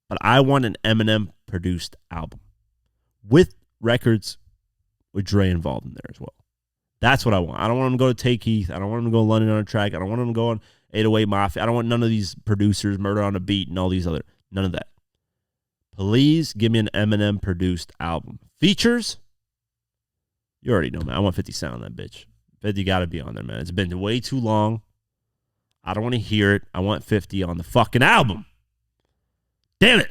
But I want an Eminem-produced album with records with Dre involved in there as well. That's what I want. I don't want him to go to Take Heath. I don't want him to go to London on a Track. I don't want him to go on 808 Mafia. I don't want none of these producers, Murder on a Beat, and all these other. None of that. Please give me an Eminem-produced album. Features? You already know, man. I want 50 Cent on that bitch. 50 got to be on there, man. It's been way too long. I don't want to hear it. I want 50 on the fucking album. Damn it.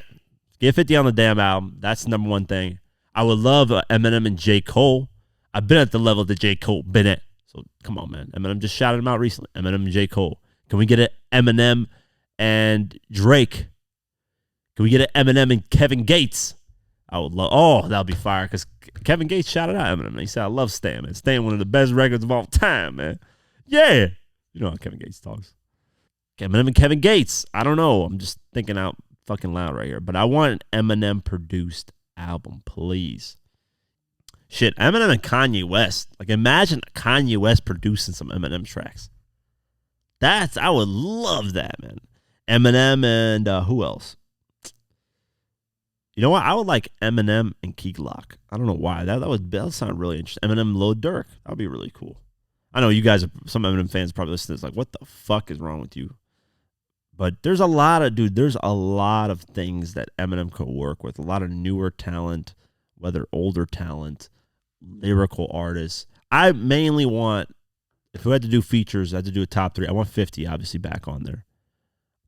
Get 50 on the damn album. That's the number one thing. I would love Eminem and J. Cole. I've been at the level that J. Cole been at. So come on, man. Eminem just shouted him out recently. Eminem and J. Cole. Can we get an Eminem and Drake? Can we get an Eminem and Kevin Gates? I would love. Oh, that would be fire, because Kevin Gates shouted out Eminem. He said, I love Stan, man. Stan, one of the best records of all time, man. Yeah. You know how Kevin Gates talks. Eminem and Kevin Gates. I don't know. I'm just thinking out fucking loud right here. But I want an Eminem-produced album, please. Shit, Eminem and Kanye West. Like, imagine Kanye West producing some Eminem tracks. I would love that, man. Eminem and who else? You know what? I would like Eminem and Key Glock. I don't know why. That would sound really interesting. Eminem and Lil Durk. That would be really cool. I know you guys, some Eminem fans probably listen to this like, what the fuck is wrong with you? But there's a lot of things that Eminem could work with. A lot of newer talent, whether older talent, lyrical artists. I mainly want, if we had to do features, I had to do a top 3. I want 50, obviously, back on there.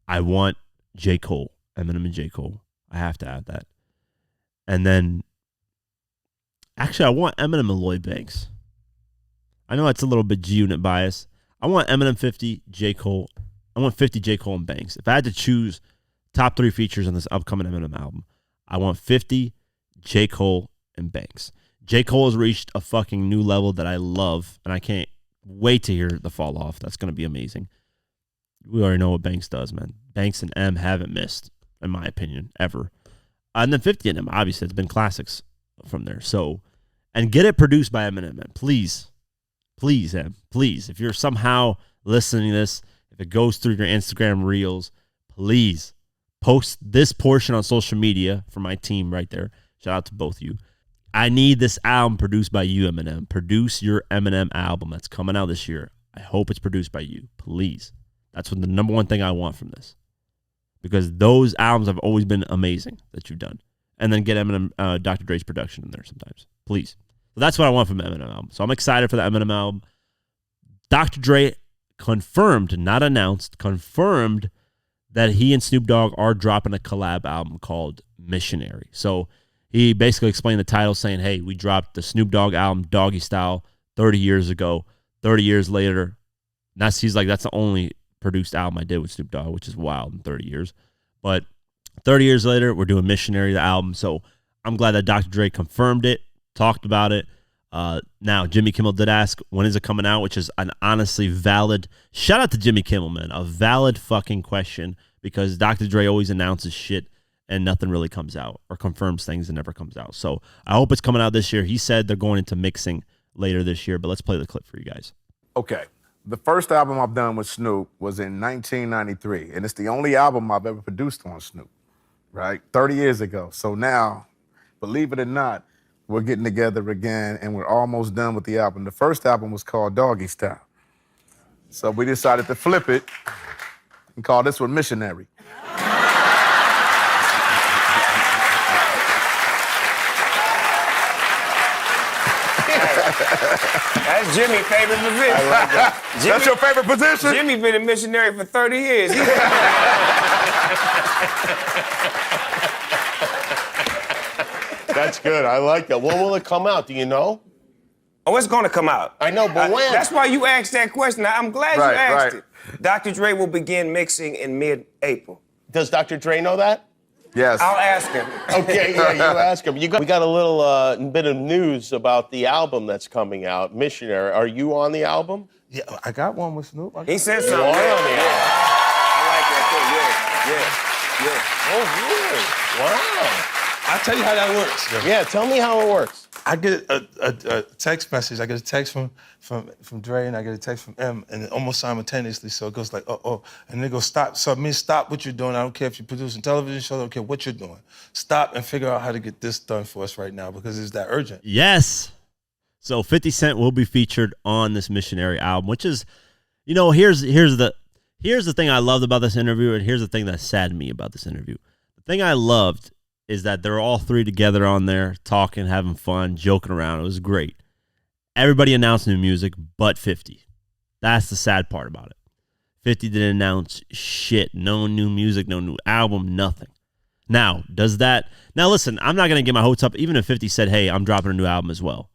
I want J. Cole, Eminem and J. Cole. I have to add that. And then, actually, I want Eminem and Lloyd Banks. I know it's a little bit G-Unit bias. I want Eminem 50, J. Cole. I want 50 J. Cole and Banks. If I had to choose top 3 features on this upcoming Eminem album, I want 50 J. Cole and Banks. J. Cole has reached a fucking new level that I love, and I can't wait to hear the fall off. That's going to be amazing. We already know what Banks does, man. Banks and M haven't missed, in my opinion, ever. And then 50 and M, obviously, it's been classics from there. So, and get it produced by Eminem, man. Please. Please, Em. Please. If you're somehow listening to this, if it goes through your Instagram reels, please post this portion on social media for my team right there. Shout out to both of you. I need this album produced by you, Eminem. Produce your Eminem album that's coming out this year. I hope it's produced by you. Please. That's what the number one thing I want from this. Because those albums have always been amazing that you've done. And then get Eminem, Dr. Dre's production in there sometimes. Please. So that's what I want from the Eminem album. So I'm excited for the Eminem album. Dr. Dre confirmed, not announced, confirmed that he and Snoop Dogg are dropping a collab album called Missionary. So he basically explained the title saying, hey, we dropped the Snoop Dogg album, Doggy Style, 30 years ago. 30 years later, he's like, that's the only produced album I did with Snoop Dogg, which is wild in 30 years. But 30 years later, we're doing Missionary, the album. So I'm glad that Dr. Dre confirmed it, talked about it. Now, Jimmy Kimmel did ask, when is it coming out? Which is an honestly valid, shout out to Jimmy Kimmel, man. A valid fucking question, because Dr. Dre always announces shit and nothing really comes out, or confirms things and never comes out. So I hope it's coming out this year. He said they're going into mixing later this year, but let's play the clip for you guys. Okay. The first album I've done with Snoop was in 1993, and it's the only album I've ever produced on Snoop, right? 30 years ago. So now, believe it or not, we're getting together again, and we're almost done with the album. The first album was called Doggy Style. So we decided to flip it and call this one Missionary. That's Jimmy's favorite position. I like that. That's your favorite position? Jimmy been a missionary for 30 years. That's good. I like that. When will it come out? Do you know? Oh, it's going to come out. I know, but when? That's why you asked that question. I'm glad you asked it. Dr. Dre will begin mixing in mid-April. Does Dr. Dre know that? Yes. I'll ask him. Okay, yeah, you ask him. We got a little bit of news about the album that's coming out, Missionary. Are you on the album? Yeah, I got one with Snoop. He said You something. are on the album. I like that too. Yeah. Oh, really? Wow. I'll tell you how that works. Yeah, tell me how it works. I get a text message. I get a text from Dre, and I get a text from M, and almost simultaneously. So it goes like, and they go, stop. So it means stop what you're doing. I don't care if you're producing television shows. I don't care what you're doing. Stop and figure out how to get this done for us right now, because it's that urgent. Yes. So 50 Cent will be featured on this Missionary album, which is, here's the thing I loved about this interview, and here's the thing that saddened me about this interview. The thing I loved is that they're all three together on there, talking, having fun, joking around. It was great. Everybody announced new music but 50. That's the sad part about it. 50 didn't announce shit. No new music, no new album, nothing. Now, listen, I'm not going to get my hopes up. Even if 50 said, hey, I'm dropping a new album as well,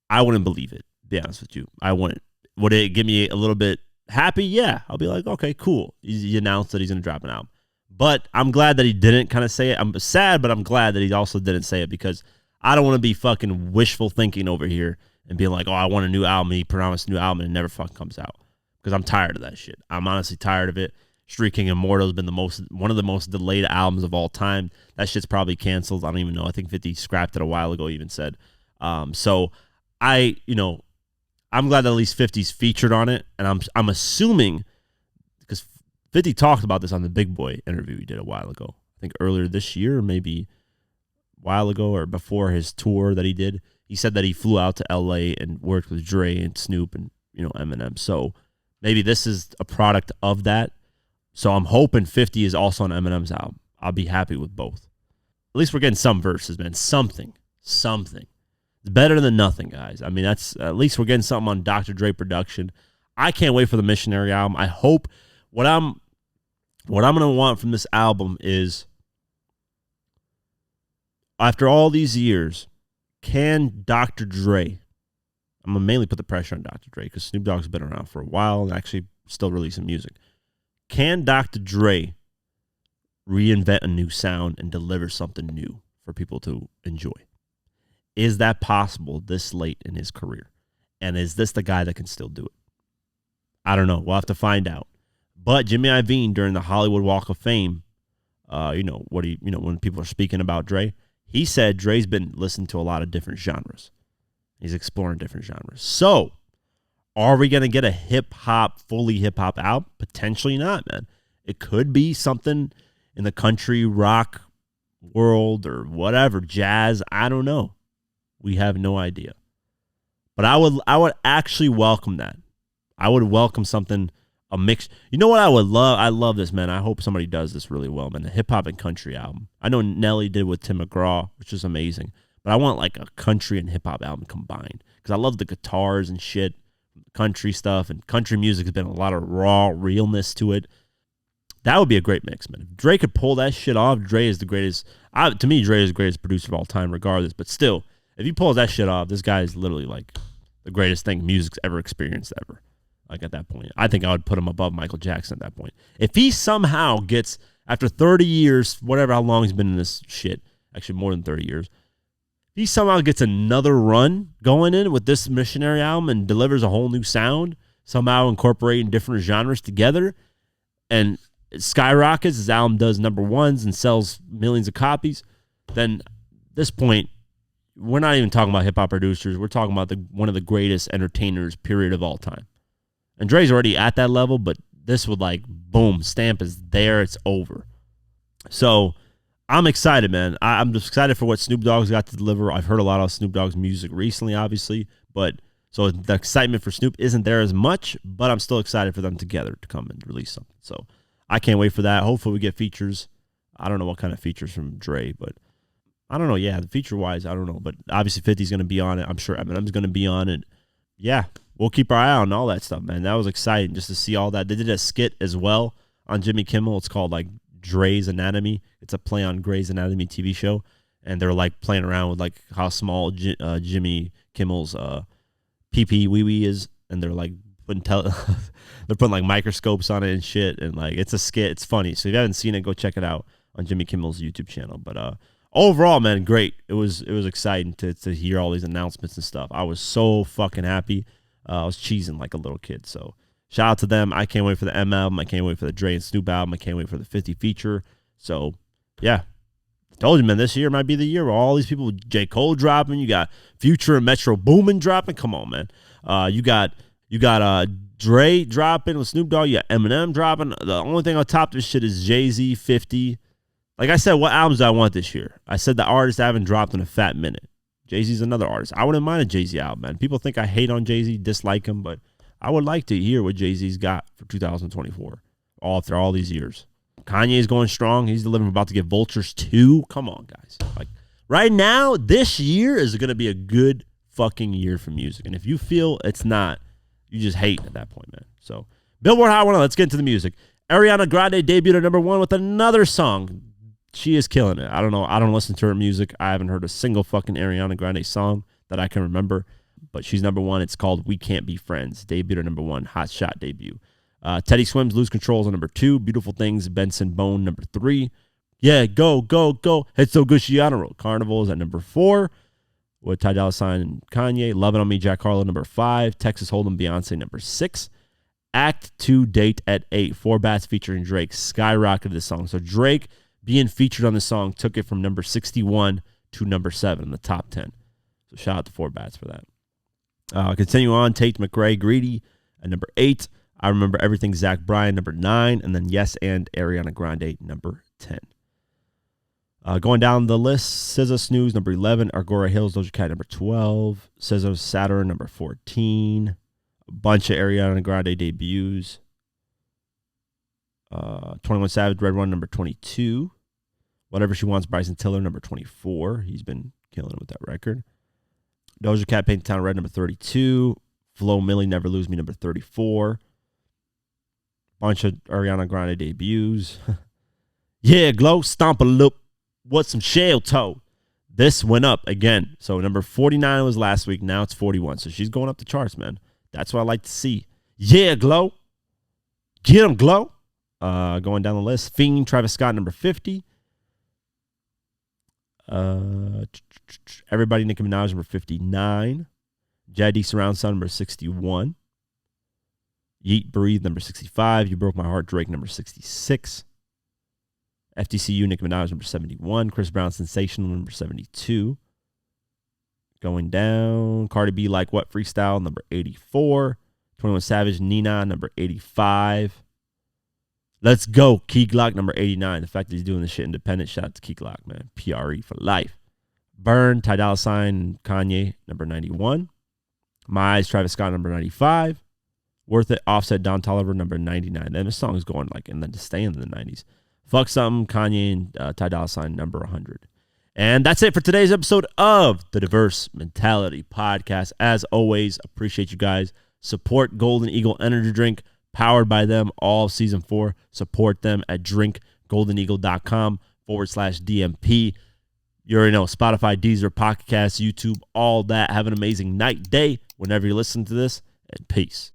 I wouldn't believe it, to be honest with you. I wouldn't. Would it get me a little bit happy? Yeah. I'll be like, okay, cool. He announced that he's going to drop an album. But I'm glad that he didn't kind of say it. I'm sad, but I'm glad that he also didn't say it, because I don't want to be fucking wishful thinking over here and being like, oh, I want a new album. He promised a new album and it never fucking comes out, because I'm tired of that shit. I'm honestly tired of it. Street King Immortal has been one of the most delayed albums of all time. That shit's probably canceled. I don't even know. I think 50 scrapped it a while ago, even said. So I'm glad that at least 50's featured on it, and I'm assuming, because 50 talked about this on the Big Boy interview he did a while ago. I think earlier this year, or maybe a while ago, or before his tour that he did. He said that he flew out to LA and worked with Dre and Snoop and Eminem. So maybe this is a product of that. So I'm hoping 50 is also on Eminem's album. I'll be happy with both. At least we're getting some verses, man. Something. It's better than nothing, guys. I mean, that's at least we're getting something on Dr. Dre production. I can't wait for the Missionary album. I hope what I'm gonna want from this album is, after all these years, can Dr. Dre, I'm going to mainly put the pressure on Dr. Dre because Snoop Dogg's been around for a while and actually still releasing music. Can Dr. Dre reinvent a new sound and deliver something new for people to enjoy? Is that possible this late in his career? And is this the guy that can still do it? I don't know. We'll have to find out. But Jimmy Iovine, during the Hollywood Walk of Fame, when people are speaking about Dre, he said Dre's been listening to a lot of different genres. He's exploring different genres. So, are we going to get a fully hip-hop album? Potentially not, man. It could be something in the country rock world or whatever, jazz. I don't know. We have no idea. But I would actually welcome that. I would welcome something, a mix. You know what I would love? I love this, man. I hope somebody does this really well, man. A hip-hop and country album. I know Nelly did with Tim McGraw, which is amazing. But I want like a country and hip-hop album combined because I love the guitars and shit, country stuff, and country music has been a lot of raw realness to it. That would be a great mix, man. If Dre could pull that shit off, Dre is the greatest. To me, Dre is the greatest producer of all time, regardless. But still, if he pulls that shit off, this guy is literally like the greatest thing music's ever experienced ever. Like at that point, I think I would put him above Michael Jackson at that point. If he somehow gets, after 30 years, whatever, how long he's been in this shit, actually more than 30 years, he somehow gets another run going in with this Missionary album and delivers a whole new sound, somehow incorporating different genres together, and it skyrockets, his album does number ones and sells millions of copies, then at this point, we're not even talking about hip-hop producers. We're talking about one of the greatest entertainers, period, of all time. And Dre's already at that level, but this would like, boom, stamp is there, it's over. So I'm excited, man. I'm just excited for what Snoop Dogg's got to deliver. I've heard a lot of Snoop Dogg's music recently, obviously, but so the excitement for Snoop isn't there as much, but I'm still excited for them together to come and release something. So I can't wait for that. Hopefully we get features. I don't know what kind of features from Dre, but I don't know. Yeah, the feature-wise, I don't know. But obviously 50's going to be on it. I'm sure Eminem's going to be on it. Yeah, we'll keep our eye on all that stuff, man. That was exciting just to see all that. They did a skit as well on Jimmy Kimmel. It's called like Dre's Anatomy. It's a play on Grey's Anatomy TV show, and they're like playing around with like how small Jimmy Kimmel's pee wee wee is, and they're like they're putting like microscopes on it and shit, and like it's a skit. It's funny. So if you haven't seen it, go check it out on Jimmy Kimmel's YouTube channel. But overall, man, great. It was exciting to hear all these announcements and stuff. I was so fucking happy. I was cheesing like a little kid. So shout out to them. I can't wait for the M album. I can't wait for the Dre and Snoop album. I can't wait for the 50 feature. So yeah, I told you, man, this year might be the year where all these people, J. Cole dropping, you got Future and Metro Boomin dropping. Come on, man. You got Dre dropping with Snoop Dogg. You got Eminem dropping. The only thing on top of this shit is Jay-Z, 50. Like I said, what albums do I want this year? I said the artists I haven't dropped in a fat minute. Jay-Z's another artist. I wouldn't mind a Jay-Z album, man. People think I hate on Jay-Z, dislike him, but I would like to hear what Jay-Z's got for 2024 after all these years. Kanye's going strong. He's delivering, about to get Vultures 2. Come on, guys. Like right now, this year is going to be a good fucking year for music. And if you feel it's not, you just hate at that point, man. So Billboard Hot 100, let's get into the music. Ariana Grande debuted at number 1 with another song. She is killing it. I don't know. I don't listen to her music. I haven't heard a single fucking Ariana Grande song that I can remember. But she's number 1. It's called We Can't Be Friends. Debuted at number 1. Hot Shot debut. Teddy Swims, Lose Control on number 2. Beautiful Things, Benson Bone, number 3. Yeah, go, go, go. Head So Good She on a Roll. Carnival is at number 4. With Ty Dolla $ign and Kanye. Lovin' on Me, Jack Harlow, number 5. Texas Hold'em, Beyonce, number 6. Act 2 Date at 8. 4 Bats featuring Drake skyrocketed this song. So Drake being featured on the song took it from number 61 to number 7 in the top 10. So shout out to 4 Bats for that. Continue on, Tate McRae, Greedy at number 8. I Remember Everything, Zach Bryan, number 9. And then Yes and Ariana Grande, number 10. Going down the list, SZA Snooze, number 11. Agora Hills, Doja Cat, number 12. SZA Saturn, number 14. A bunch of Ariana Grande debuts. 21 Savage, Red One, number 22. Whatever She Wants, Bryson Tiller, number 24. He's been killing it with that record. Doja Cat, Paint the Town Red, number 32. Flo Milli, Never Lose Me, number 34. Bunch of Ariana Grande debuts. Yeah, Glow, Stomp a Loop. What's Some Shell Toe? This went up again. So number 49 was last week. Now it's 41. So she's going up the charts, man. That's what I like to see. Yeah, Glow. Get 'em, Glow. Going down the list. Fiend, Travis Scott, number 50. Everybody, Nicki Minaj, number 59. J.I.D. Surround Sound, number 61. Yeet Breathe, number 65. You Broke My Heart, Drake, number 66. FTCU, Nicki Minaj, number 71. Chris Brown, Sensational, number 72. Going down, Cardi B, Like What, Freestyle, number 84. 21 Savage, Nina, number 85. Let's Go, Key Glock, number 89. The fact that he's doing this shit independent, shout out to Key Glock, man. PRE for life. Burn, Ty Dolla $ign, Kanye, number 91. My Eyes, Travis Scott, number 95. Worth It, Offset, Don Toliver, number 99. And this song is going like, and then to stay in the 90s. Fuck Something, Kanye, and Ty Dolla $ign, number 100. And that's it for today's episode of the Diverse Mentality Podcast. As always, appreciate you guys. Support Golden Eagle Energy Drink, powered by them all season 4. Support them at drinkgoldeneagle.com/DMP. You already know, Spotify, Deezer, Pocket Cast, YouTube, all that. Have an amazing night, day, whenever you listen to this, and peace.